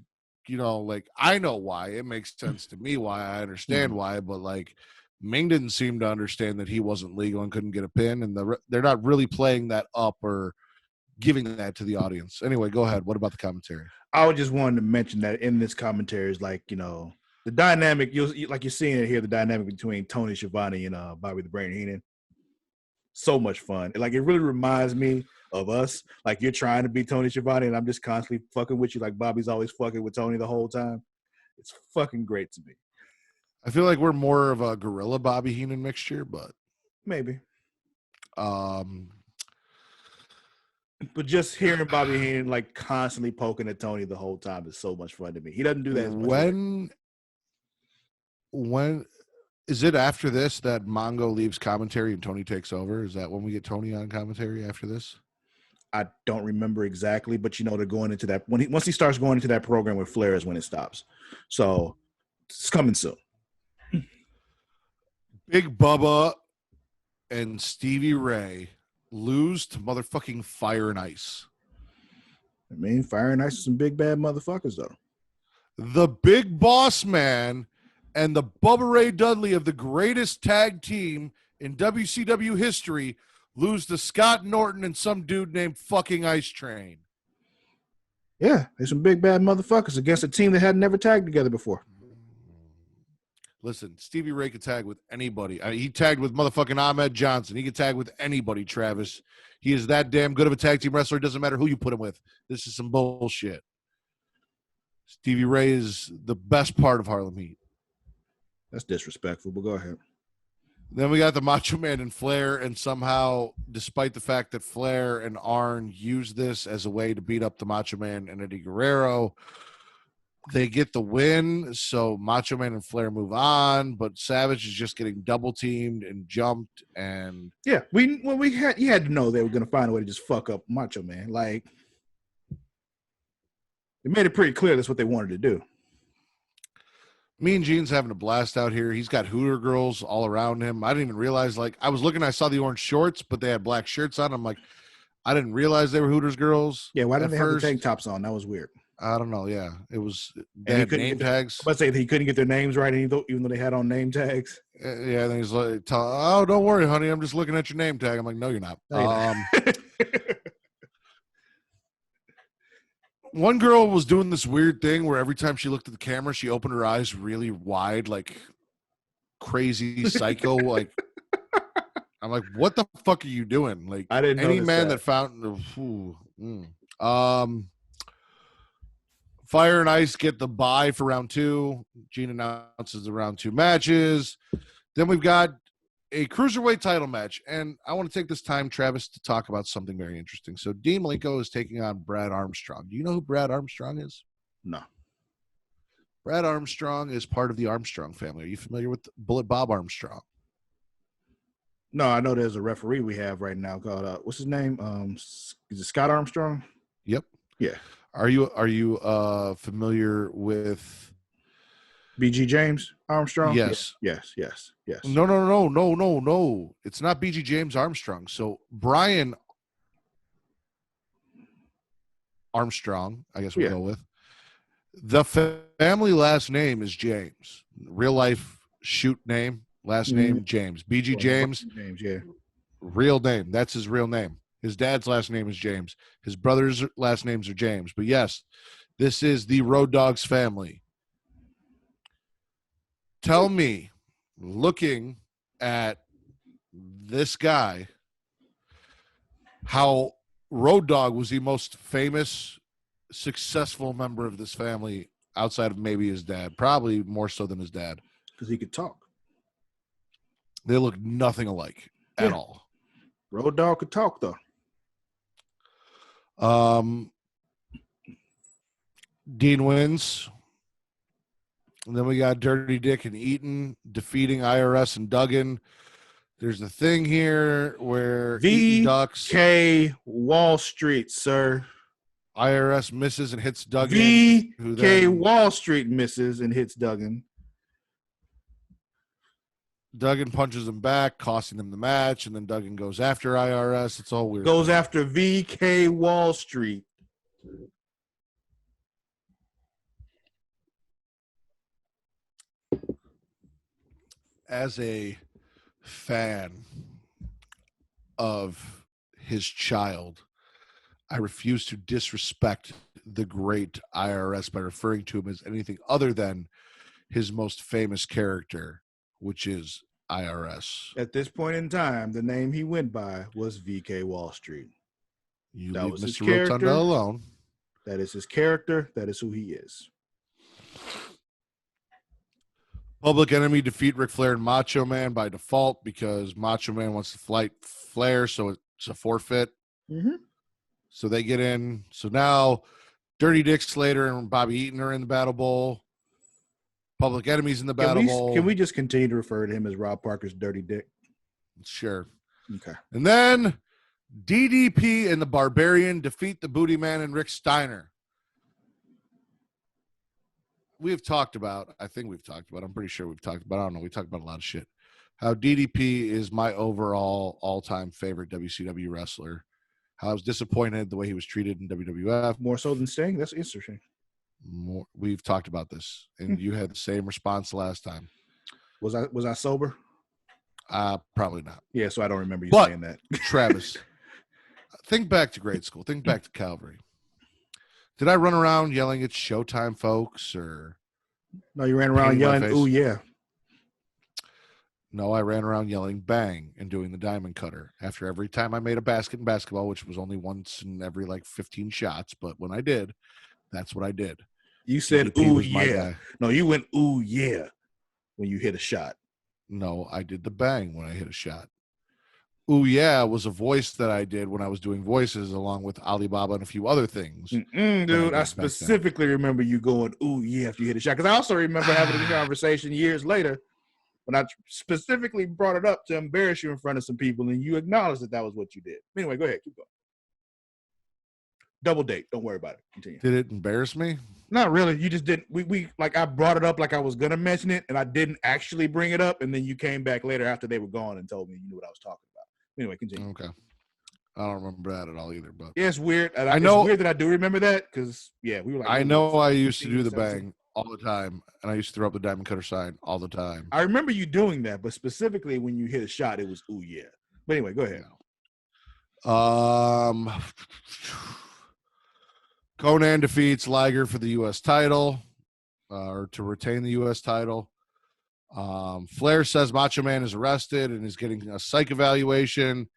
like I know why. It makes sense to me why. I understand why, but like Ming didn't seem to understand that he wasn't legal and couldn't get a pin, and they're not really playing that up or giving that to the audience. Anyway, go ahead. What about the commentary? I just wanted to mention that in this commentary is like, the dynamic, you're seeing it here, the dynamic between Tony Schiavone and Bobby the Brain Heenan. So much fun. Like, it really reminds me of us. Like, you're trying to be Tony Schiavone, and I'm just constantly fucking with you like Bobby's always fucking with Tony the whole time. It's fucking great to me. I feel like we're more of a gorilla Bobby Heenan mixture, but maybe. But just hearing Bobby Heenan like constantly poking at Tony the whole time is so much fun to me. He doesn't do that as much. When is it after this that Mongo leaves commentary and Tony takes over? Is that when we get Tony on commentary after this? I don't remember exactly, but they're going into that once he starts going into that program with Flair is when it stops. So it's coming soon. Big Bubba and Stevie Ray lose to motherfucking Fire and Ice. I mean, Fire and Ice are some big bad motherfuckers, though. The Big Boss Man and the Bubba Ray Dudley of the greatest tag team in WCW history lose to Scott Norton and some dude named fucking Ice Train. Yeah, they're some big bad motherfuckers against a team that had never tagged together before. Listen, Stevie Ray could tag with anybody. He tagged with motherfucking Ahmed Johnson. He could tag with anybody, Travis. He is that damn good of a tag team wrestler. It doesn't matter who you put him with. This is some bullshit. Stevie Ray is the best part of Harlem Heat. That's disrespectful, but go ahead. Then we got the Macho Man and Flair, and somehow, despite the fact that Flair and Arn used this as a way to beat up the Macho Man and Eddie Guerrero, they get the win. So Macho Man and Flair move on, but Savage is just getting double teamed and jumped. And yeah, you had to know they were going to find a way to just fuck up Macho Man. Like, they made it pretty clear that's what they wanted to do. Mean Gene's having a blast out here. He's got Hooter girls all around him. I didn't even realize, like, I was looking, I saw the orange shorts, but they had black shirts on. I'm like, I didn't realize they were Hooters girls. Yeah, why didn't they have the tank tops on? That was weird. I don't know. Yeah, it was. They And he had couldn't name get their, tags. let's say he couldn't get their names right, even though they had on name tags. Yeah, and he's like, "Oh, don't worry, honey. I'm just looking at your name tag." I'm like, "No, you're not." No, you're not. One girl was doing this weird thing where every time she looked at the camera, she opened her eyes really wide, like crazy psycho. Like, I'm like, "What the fuck are you doing?" Like, I didn't any notice man that. that found. Fire and Ice get the bye for round 2. Gene announces the round 2 matches. Then we've got a cruiserweight title match. And I want to take this time, Travis, to talk about something very interesting. So Dean Malenko is taking on Brad Armstrong. Do you know who Brad Armstrong is? No. Brad Armstrong is part of the Armstrong family. Are you familiar with Bullet Bob Armstrong? No, I know there's a referee we have right now called what's his name? Is it Scott Armstrong? Yep. Yeah. Are you familiar with BG James Armstrong? Yes. Yes. No. It's not BG James Armstrong. So Brian Armstrong, I guess we'll go with. The family last name is James. Real life shoot name, last name James. BG James. James, yeah. Real name. That's his real name. His dad's last name is James. His brother's last names are James. But yes, this is the Road Dogs family. Tell me, looking at this guy, how Road Dogg was the most famous, successful member of this family outside of maybe his dad. Probably more so than his dad. Because he could talk. They look nothing alike at all. Road Dogg could talk, though. Dean wins. And then we got Dirty Dick and Eaton defeating IRS and Duggan. There's a thing here where Eaton ducks. VK Wall Street, sir. IRS misses and hits Duggan. VK Wall Street misses and hits Duggan. Duggan punches him back, costing him the match, and then Duggan goes after IRS. It's all weird. Goes after VK Wall Street. As a fan of his child, I refuse to disrespect the great IRS by referring to him as anything other than his most famous character, which is IRS. At this point in time, the name he went by was VK Wall Street. You that leave was Mr. his character. Rotunda alone. That is his character. That is who he is. Public Enemy defeat Ric Flair and Macho Man by default because Macho Man wants to fight Flair, so it's a forfeit. Mm-hmm. So they get in. So now Dirty Dick Slater and Bobby Eaton are in the Battle Bowl. Public Enemy's in the Battle Bowl. Can we just continue to refer to him as Rob Parker's Dirty Dick? Sure. Okay. And then DDP and the Barbarian defeat the Booty Man and Rick Steiner. I'm pretty sure we've talked about, I don't know, we talked about a lot of shit. How DDP is my overall all-time favorite WCW wrestler. How I was disappointed the way he was treated in WWF. More so than Sting? That's interesting. We've talked about this, and you had the same response last time. Was I sober? Probably not. Yeah, so I don't remember you saying that. Travis, think back to grade school. Think back to Calvary. Did I run around yelling, "It's showtime, folks"? Or no, you ran around yelling, "Ooh, yeah." No, I ran around yelling "bang" and doing the diamond cutter after every time I made a basket in basketball, which was only once in every 15 shots. But when I did, that's what I did. You said, "Ooh, yeah." No, you went, "Ooh, yeah," when you hit a shot. No, I did the bang when I hit a shot. Ooh, yeah was a voice that I did when I was doing voices along with Alibaba and a few other things. Dude, I specifically remember you going, "Ooh, yeah," after you hit a shot. Because I also remember having a conversation years later when I specifically brought it up to embarrass you in front of some people, and you acknowledged that was what you did. Anyway, go ahead. Keep going. Double date. Don't worry about it. Continue. Did it embarrass me? Not really. You just didn't. We I brought it up like I was going to mention it, and I didn't actually bring it up, and then you came back later after they were gone and told me you knew what I was talking about. Anyway, continue. Okay. I don't remember that at all either. But yeah, it's weird. And I know it's weird that I do remember that because we were like. I know I used to do the 17. bang all the time, and I used to throw up the diamond cutter sign all the time. I remember you doing that, but specifically when you hit a shot, it was ooh yeah. But anyway, go ahead. Conan defeats Liger for the U.S. title, or to retain the U.S. title. Flair says Macho Man is arrested and is getting a psych evaluation.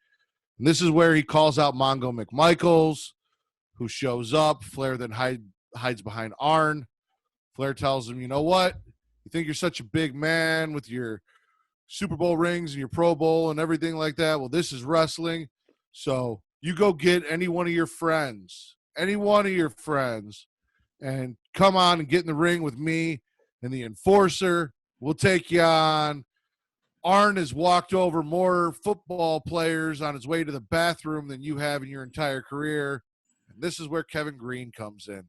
And this is where he calls out Mongo McMichaels, who shows up. Flair then hides behind Arn. Flair tells him, you know what? You think you're such a big man with your Super Bowl rings and your Pro Bowl and everything like that? Well, this is wrestling. So you go get any one of your friends, and come on and get in the ring with me and the Enforcer. We'll take you on. Arn has walked over more football players on his way to the bathroom than you have in your entire career. And this is where Kevin Green comes in.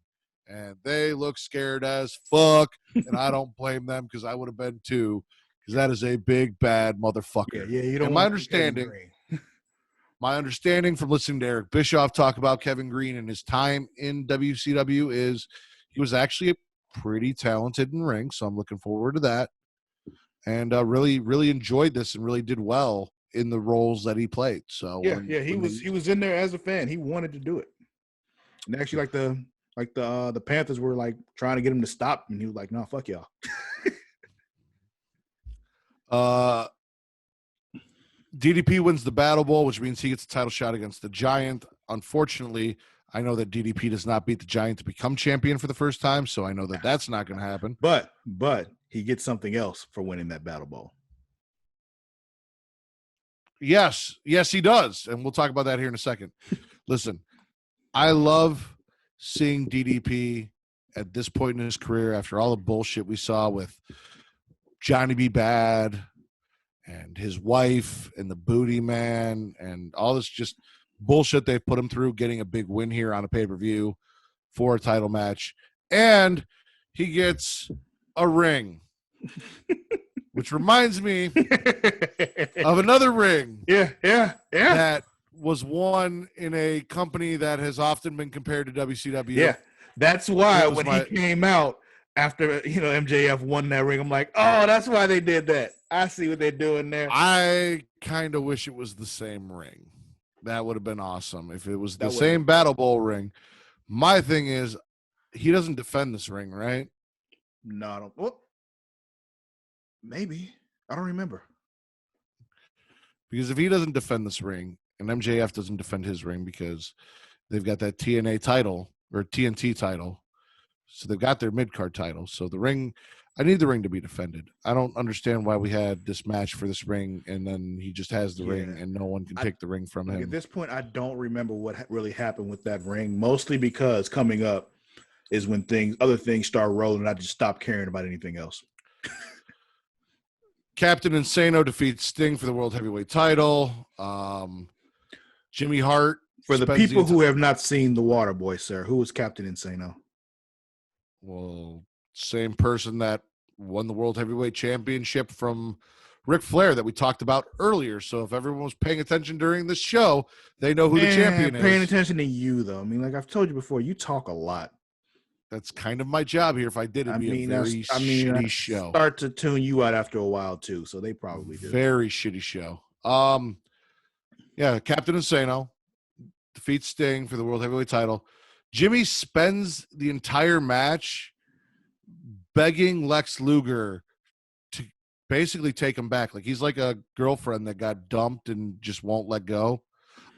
And they look scared as fuck. And I don't blame them because I would have been too. Because that is a big, bad motherfucker. Yeah, you don't. And my understanding from listening to Eric Bischoff talk about Kevin Green and his time in WCW is he was actually pretty talented in ring. So I'm looking forward to that. And really, really enjoyed this and really did well in the roles that he played. So he was in there as a fan. He wanted to do it. And actually, the Panthers were like trying to get him to stop, and he was like, "No, fuck y'all." DDP wins the Battle Bowl, which means he gets a title shot against the Giant. Unfortunately, I know that DDP does not beat the Giant to become champion for the first time, so I know that that's not going to happen. But he gets something else for winning that Battle Bowl. Yes, he does, and we'll talk about that here in a second. Listen, I love seeing DDP at this point in his career after all the bullshit we saw with Johnny B. Bad and his wife and the Booty Man and all this just bullshit they've put him through, getting a big win here on a pay-per-view for a title match. And he gets a ring, which reminds me of another ring. Yeah. That was won in a company that has often been compared to WCW. Yeah, that's why when he came out after MJF won that ring, I'm like, oh, that's why they did that. I see what they're doing there. I kind of wish it was the same ring. That would have been awesome if it was the same Battle Bowl ring. My thing is, he doesn't defend this ring, right? No, I don't. Well, maybe. I don't remember. Because if he doesn't defend this ring, and MJF doesn't defend his ring because they've got that TNA title or TNT title, so they've got their mid-card title. So the ring, I need the ring to be defended. I don't understand why we had this match for this ring, and then he just has the ring, and no one can take the ring from him. At this point, I don't remember what really happened with that ring, mostly because coming up is when other things start rolling, and I just stopped caring about anything else. Captain Insano defeats Sting for the World Heavyweight title. Jimmy Hart. For the people who have not seen The Waterboy, sir, who was Captain Insano? Well, same person that won the World Heavyweight Championship from Ric Flair that we talked about earlier. So if everyone was paying attention during this show, they know who the champion is. Paying attention to you, though. I mean, like I've told you before, you talk a lot. That's kind of my job here. If I did, it'd be a very shitty show. Start to tune you out after a while, too. So they probably do. Very shitty show. Yeah, Captain Insano defeats Sting for the World Heavyweight title. Jimmy spends the entire match begging Lex Luger to basically take him back. Like he's like a girlfriend that got dumped and just won't let go.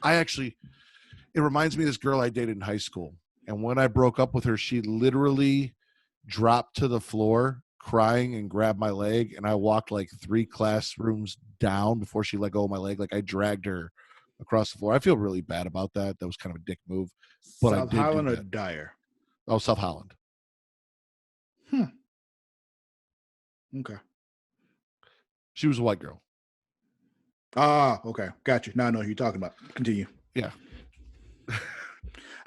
It reminds me of this girl I dated in high school. And when I broke up with her, she literally dropped to the floor crying and grabbed my leg. And I walked like 3 classrooms down before she let go of my leg. Like I dragged her across the floor. I feel really bad about that. That was kind of a dick move. But South Holland or Dyer? Oh, South Holland. Okay. She was a white girl. Ah, okay. Got you. Now I know who you're talking about. Continue. Yeah.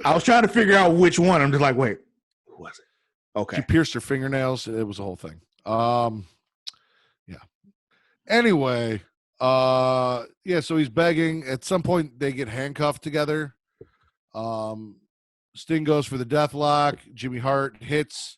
I was trying to figure out which one. I'm just like, wait, who was it? Okay. She pierced her fingernails. It was a whole thing. Yeah. Anyway, Yeah, so he's begging. At some point, they get handcuffed together. Sting goes for the death lock. Jimmy Hart hits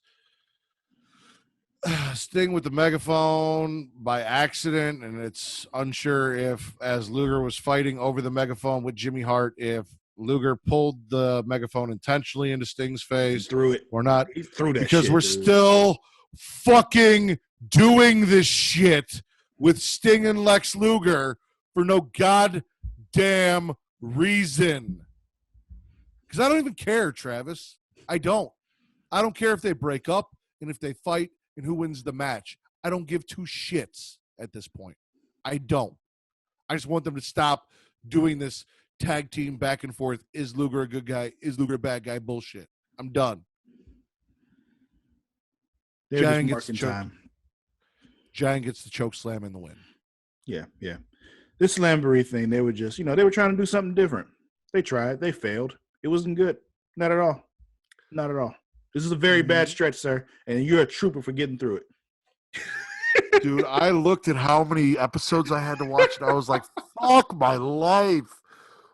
Sting with the megaphone by accident, and it's unsure if, as Luger was fighting over the megaphone with Jimmy Hart, if Luger pulled the megaphone intentionally into Sting's face Threw it or not. He threw that Because shit, we're dude. still fucking doing this shit with Sting and Lex Luger for no goddamn reason. Because I don't even care, Travis. I don't care if they break up and if they fight and who wins the match. I don't give two shits at this point. I don't. I just want them to stop doing this tag team back and forth. Is Luger a good guy? Is Luger a bad guy? Bullshit. I'm done. They're Giant just gets marking time. Giant gets the choke slam in the win. Yeah. This Slamboree thing, they were just, they were trying to do something different. They tried. They failed. It wasn't good. Not at all. Not at all. This is a very bad stretch, sir, and you're a trooper for getting through it. Dude, I looked at how many episodes I had to watch, and I was like, fuck my life.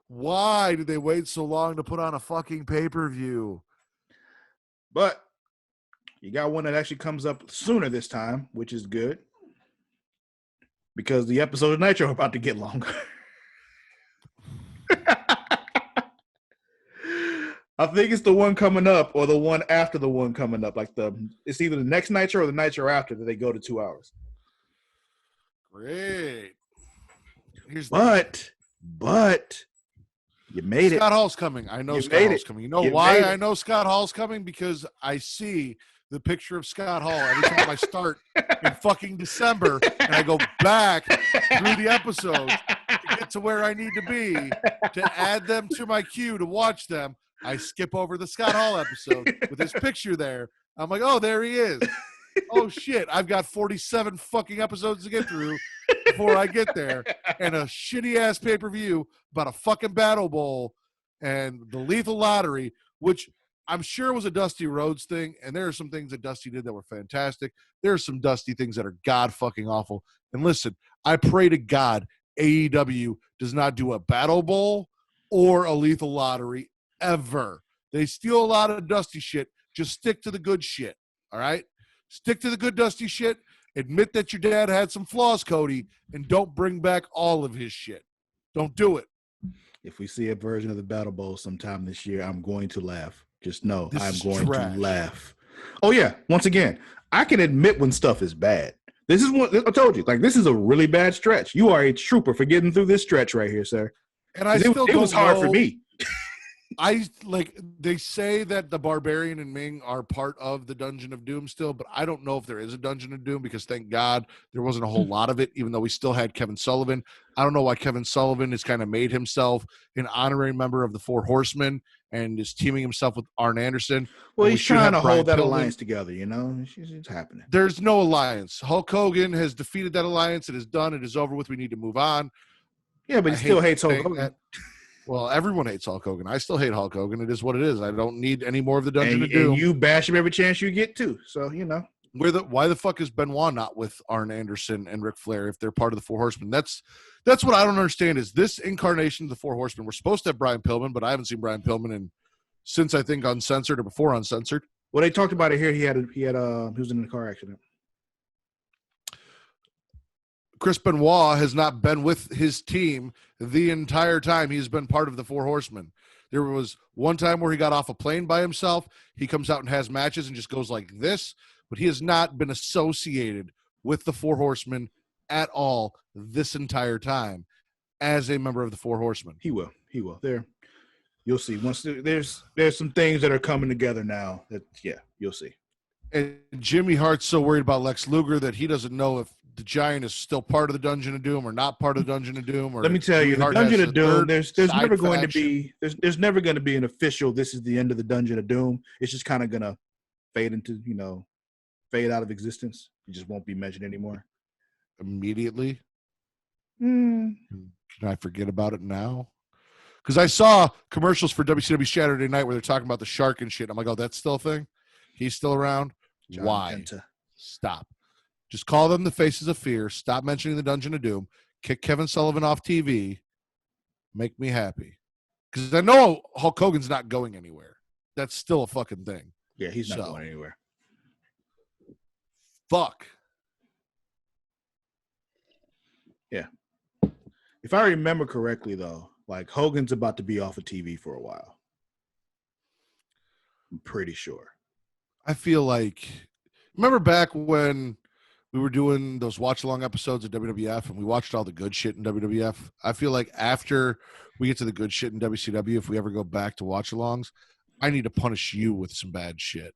Why did they wait so long to put on a fucking pay-per-view? But you got one that actually comes up sooner this time, which is good. Because the episode of Nitro are about to get longer. I think it's the one coming up or the one after the one coming up. It's either the next Nitro or the Nitro after that they go to 2 hours. Great. But you made it. Scott Hall's coming. I know Scott Hall's coming. You know why I know Scott Hall's coming? Because I see the picture of Scott Hall every time I start in fucking December and I go back through the episodes to get to where I need to be to add them to my queue to watch them. I skip over the Scott Hall episode with his picture there. I'm like, oh, there he is. Oh, shit. I've got 47 fucking episodes to get through before I get there. And a shitty-ass pay-per-view about a fucking battle bowl and the lethal lottery, which I'm sure was a Dusty Rhodes thing. And there are some things that Dusty did that were fantastic. There are some Dusty things that are god-fucking awful. And listen, I pray to God AEW does not do a battle bowl or a lethal lottery ever. They steal a lot of Dusty shit. Just stick to the good shit. All right? Stick to the good Dusty shit. Admit that your dad had some flaws, Cody, and don't bring back all of his shit. Don't do it. If we see a version of the Battle Bowl sometime this year, I'm going to laugh. Just know I'm going to laugh. Oh, yeah. Once again, I can admit when stuff is bad. This is what I told you. This is a really bad stretch. You are a trooper for getting through this stretch right here, sir. And it was hard for me. They say that the Barbarian and Ming are part of the Dungeon of Doom still, but I don't know if there is a Dungeon of Doom because thank God there wasn't a whole lot of it, even though we still had Kevin Sullivan. I don't know why Kevin Sullivan has kind of made himself an honorary member of the Four Horsemen and is teaming himself with Arn Anderson. Well, he's trying to hold that alliance together, It's happening. There's no alliance. Hulk Hogan has defeated that alliance. It is done. It is over with. We need to move on. Yeah, but he still hates Hulk Hogan. Well, everyone hates Hulk Hogan. I still hate Hulk Hogan. It is what it is. I don't need any more of the Dungeon of Doom. And you bash him every chance you get to. So, Why the fuck is Benoit not with Arn Anderson and Ric Flair if they're part of the Four Horsemen? That's what I don't understand is this incarnation of the Four Horsemen. We're supposed to have Brian Pillman, but I haven't seen Brian Pillman since I think Uncensored or before Uncensored. Well, they talked about it here. He was in a car accident. Chris Benoit has not been with his team the entire time he's been part of the Four Horsemen. There was one time where he got off a plane by himself. He comes out and has matches and just goes like this, but he has not been associated with the Four Horsemen at all this entire time as a member of the Four Horsemen. He will. There, you'll see. Once there's some things that are coming together now you'll see. And Jimmy Hart's so worried about Lex Luger that he doesn't know if the Giant is still part of the Dungeon of Doom or not part of the Dungeon of Doom. Or let me tell you, the Dungeon of Doom. There's never going faction. to be there's never going to be an official. This is the end of the Dungeon of Doom. It's just kind of gonna fade out of existence. It just won't be mentioned anymore. Immediately. Can I forget about it now? Because I saw commercials for WCW Saturday Night where they're talking about the shark and shit. I'm like, oh, that's still a thing? He's still around? John Why? Penta. Stop. Just call them the Faces of Fear. Stop mentioning the Dungeon of Doom. kick Kevin Sullivan off TV, make me happy. Because I know Hulk Hogan's not going anywhere. That's still a fucking thing. Yeah, he's not going anywhere. Fuck. Yeah. If I remember correctly, though, like Hogan's about to be off of TV for a while. I'm pretty sure. I feel like, remember back when we were doing those watch-along episodes of WWF and we watched all the good shit in WWF? I feel like after we get to the good shit in WCW, if we ever go back to watch-alongs, I need to punish you with some bad shit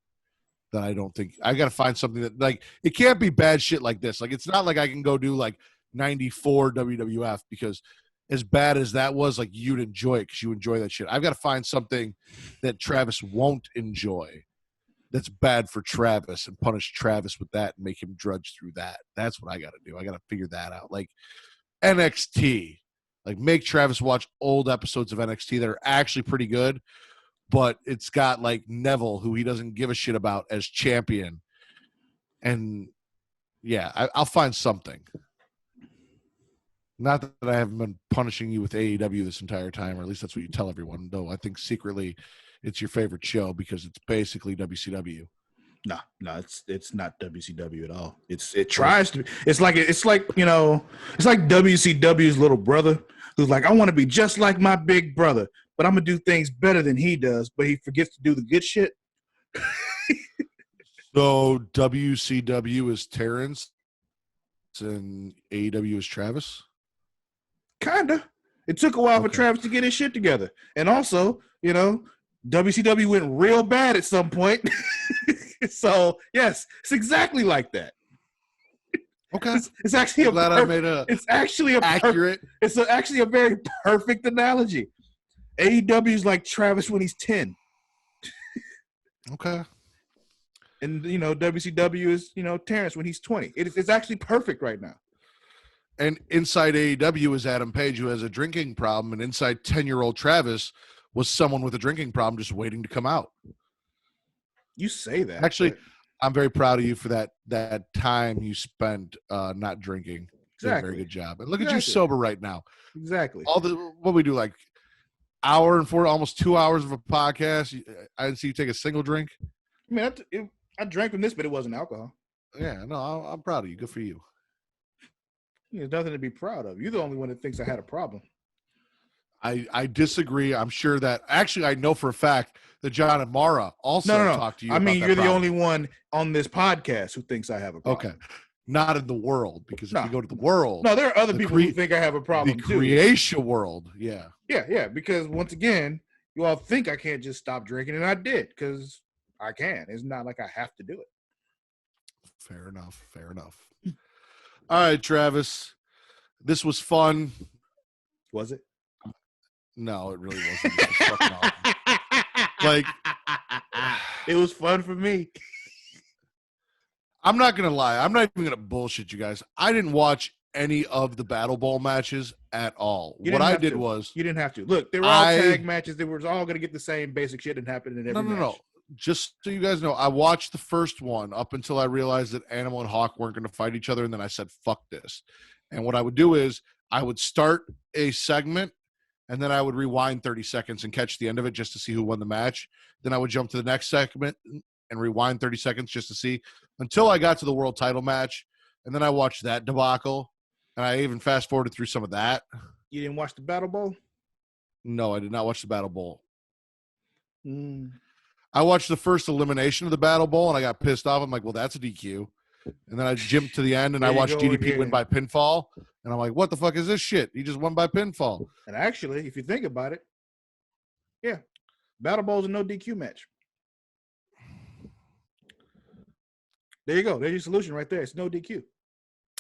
that I don't think – I got to find something that – like, it can't be bad shit like this. Like, it's not like I can go do, like, 94 WWF because as bad as that was, like, you'd enjoy it because you enjoy that shit. I've got to find something that Travis won't enjoy that's bad for Travis and punish Travis with that and make him drudge through that. That's what I got to do. I got to figure that out. Like NXT, like make Travis watch old episodes of NXT that are actually pretty good, but it's got like Neville, who he doesn't give a shit about, as champion. And yeah, I'll find something. Not that I haven't been punishing you with AEW this entire time, or at least that's what you tell everyone, though I think secretly it's your favorite show because it's basically WCW. No, it's not WCW at all. It tries to. It's like you know, it's like WCW's little brother who's like, I want to be just like my big brother, but I'm gonna do things better than he does, but he forgets to do the good shit. So WCW is Terrence and AEW is Travis? Kinda. It took a while for Travis to get his shit together. And also, you know, WCW went real bad at some point. So, yes, it's exactly like that. Okay. It's actually it's actually accurate. It's actually a very perfect analogy. AEW is like Travis when he's 10. Okay. And, you know, WCW is, you know, Terrence when he's 20. It's actually perfect right now. And inside AEW is Adam Page, who has a drinking problem, and inside 10-year-old Travis was someone with a drinking problem just waiting to come out. You say that. Actually, I'm very proud of you for that time you spent not drinking. Exactly. You did a very good job. And look at you sober right now. Exactly. What we do, like hour and almost 2 hours of a podcast. I didn't see you take a single drink. I mean, I drank from this, but it wasn't alcohol. Yeah, no, I'm proud of you. Good for you. There's nothing to be proud of. You're the only one that thinks I had a problem. I disagree. I'm sure that actually I know for a fact that John and Mara also talked to you. I mean, about you're that the problem. only one on this podcast who thinks I have a problem. Okay. Not in the world, because if you go to the world. No, there are other people who think I have a problem the too. Creation world, yeah. Yeah, because once again, you all think I can't just stop drinking, and I did, because I can. It's not like I have to do it. Fair enough. All right, Travis. This was fun. Was it? No, it really wasn't. It was fucking awesome. Like, it was fun for me. I'm not going to lie. I'm not even going to bullshit you guys. I didn't watch any of the Battle Bowl matches at all. What I did was... You didn't have to. Look, they were all tag matches. They were all going to get the same basic shit and happen in every match. No. Just so you guys know, I watched the first one up until I realized that Animal and Hawk weren't going to fight each other, and then I said, fuck this. And what I would do is I would start a segment, and then I would rewind 30 seconds and catch the end of it just to see who won the match. Then I would jump to the next segment and rewind 30 seconds just to see until I got to the world title match. And then I watched that debacle, and I even fast-forwarded through some of that. You didn't watch the Battle Bowl? No, I did not watch the Battle Bowl. I watched the first elimination of the Battle Bowl, and I got pissed off. I'm like, well, that's a DQ. And then I jumped to the end, and I watched DDP win by pinfall. And I'm like, what the fuck is this shit? He just won by pinfall. And actually, if you think about it, yeah, Battle Bowl is a no DQ match. There you go. There's your solution right there. It's no DQ.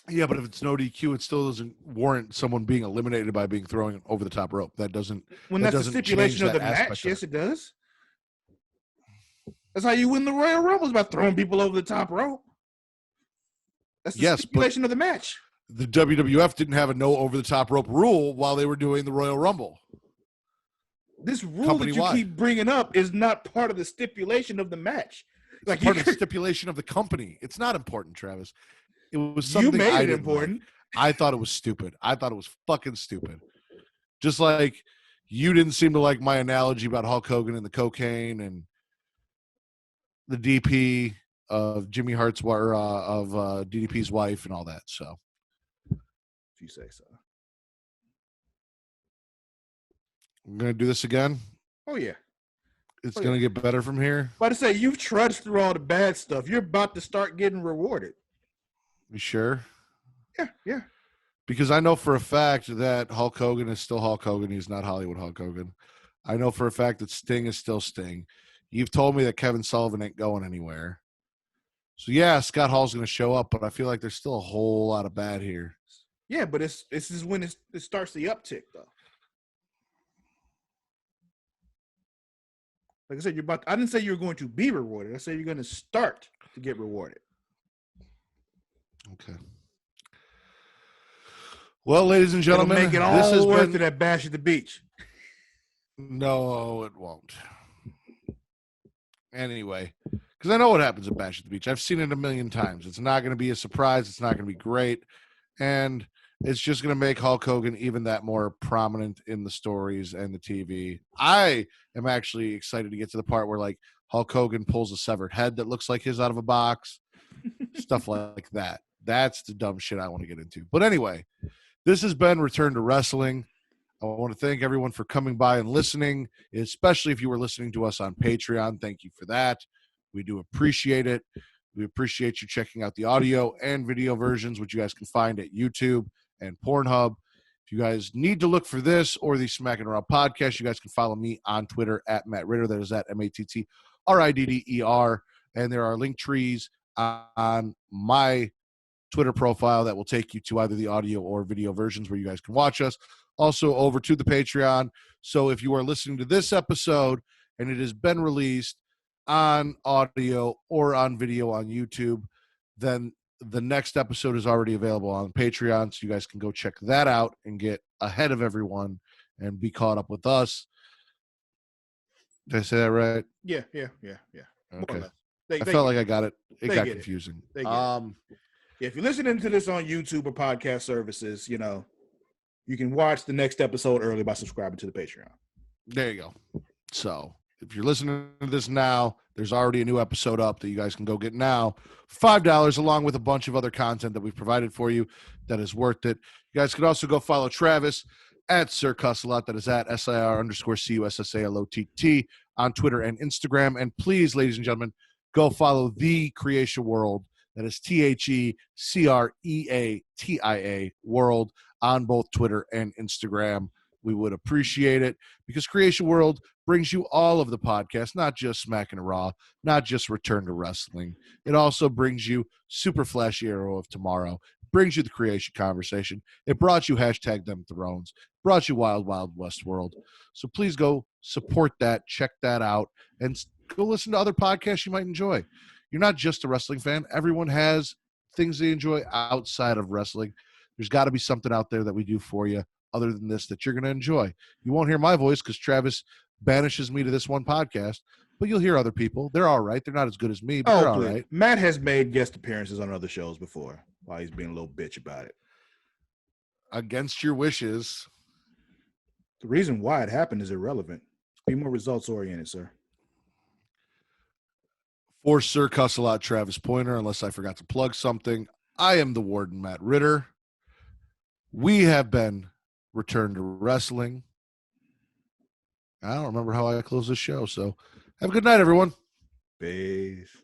Yeah, but if it's no DQ, it still doesn't warrant someone being eliminated by being thrown over the top rope. That doesn't. When that's the stipulation of the match, yes, it does. That's how you win the Royal Rumble, is by throwing people over the top rope. That's the stipulation of the match. The WWF didn't have a no over the top rope rule while they were doing the Royal Rumble. This rule that you keep bringing up is not part of the stipulation of the match. It's part of the stipulation of the company. It's not important, Travis. It was something you made it important. I thought it was stupid. I thought it was fucking stupid. Just like you didn't seem to like my analogy about Hulk Hogan and the cocaine and the DP of Jimmy Hart's or of DDP's wife and all that. So, If you say so. I'm gonna do this again. Oh yeah. It's gonna get better from here. About to say you've trudged through all the bad stuff. You're about to start getting rewarded. You sure? Yeah. Because I know for a fact that Hulk Hogan is still Hulk Hogan. He's not Hollywood Hulk Hogan. I know for a fact that Sting is still Sting. You've told me that Kevin Sullivan ain't going anywhere. So yeah, Scott Hall's going to show up, but I feel like there's still a whole lot of bad here. Yeah, but this is when it starts the uptick, though. Like I said, I didn't say you were going to be rewarded. I said you're going to start to get rewarded. Okay. Well, ladies and gentlemen, it'll make it all worth it at Bash at the Beach. No, it won't. Anyway, because I know what happens at Bash at the Beach. I've seen it a million times. It's not going to be a surprise. It's not going to be great. And it's just going to make Hulk Hogan even that more prominent in the stories and the TV. I am actually excited to get to the part where, like, Hulk Hogan pulls a severed head that looks like his out of a box. Stuff like that. That's the dumb shit I want to get into. But anyway, this has been Return to Wrestling. I want to thank everyone for coming by and listening, especially if you were listening to us on Patreon. Thank you for that. We do appreciate it. We appreciate you checking out the audio and video versions, which you guys can find at YouTube and Pornhub. If you guys need to look for this or the Smackin' Raw podcast, you guys can follow me on Twitter at Matt Ritter. That is at MATTRIDDER. And there are link trees on my Twitter profile that will take you to either the audio or video versions where you guys can watch us. Also over to the Patreon. So if you are listening to this episode and it has been released on audio or on video on YouTube, then the next episode is already available on Patreon. So you guys can go check that out and get ahead of everyone and be caught up with us. Did I say that right? Yeah. Okay. I felt like I got it. It got confusing. If you're listening to this on YouTube or podcast services, you know, you can watch the next episode early by subscribing to the Patreon. There you go. So if you're listening to this now, there's already a new episode up that you guys can go get now. $5 along with a bunch of other content that we've provided for you that is worth it. You guys could also go follow Travis at Sir Cussalott. That is at SIR_CUSSALOTT on Twitter and Instagram. And please, ladies and gentlemen, go follow The Creation World. That is THECREATIA World on both Twitter and Instagram. We would appreciate it because Creation World brings you all of the podcasts, not just Smackin' Raw, not just Return to Wrestling. It also brings you Super Flashy Arrow of Tomorrow, brings you the Creation Conversation. It brought you Hashtag Them Thrones, brought you Wild Wild West World. So please go support that, check that out, and go listen to other podcasts you might enjoy. You're not just a wrestling fan. Everyone has things they enjoy outside of wrestling. There's got to be something out there that we do for you other than this that you're going to enjoy. You won't hear my voice because Travis banishes me to this one podcast, but you'll hear other people. They're all right. They're not as good as me, but they're all right. Matt has made guest appearances on other shows before while he's being a little bitch about it. Against your wishes. The reason why it happened is irrelevant. Be more results-oriented, sir. For Sir Cussalott, Travis Pointer, unless I forgot to plug something, I am the Warden, Matt Ritter. We have been Return to Wrestling. I don't remember how I close this show, so have a good night, everyone. Peace.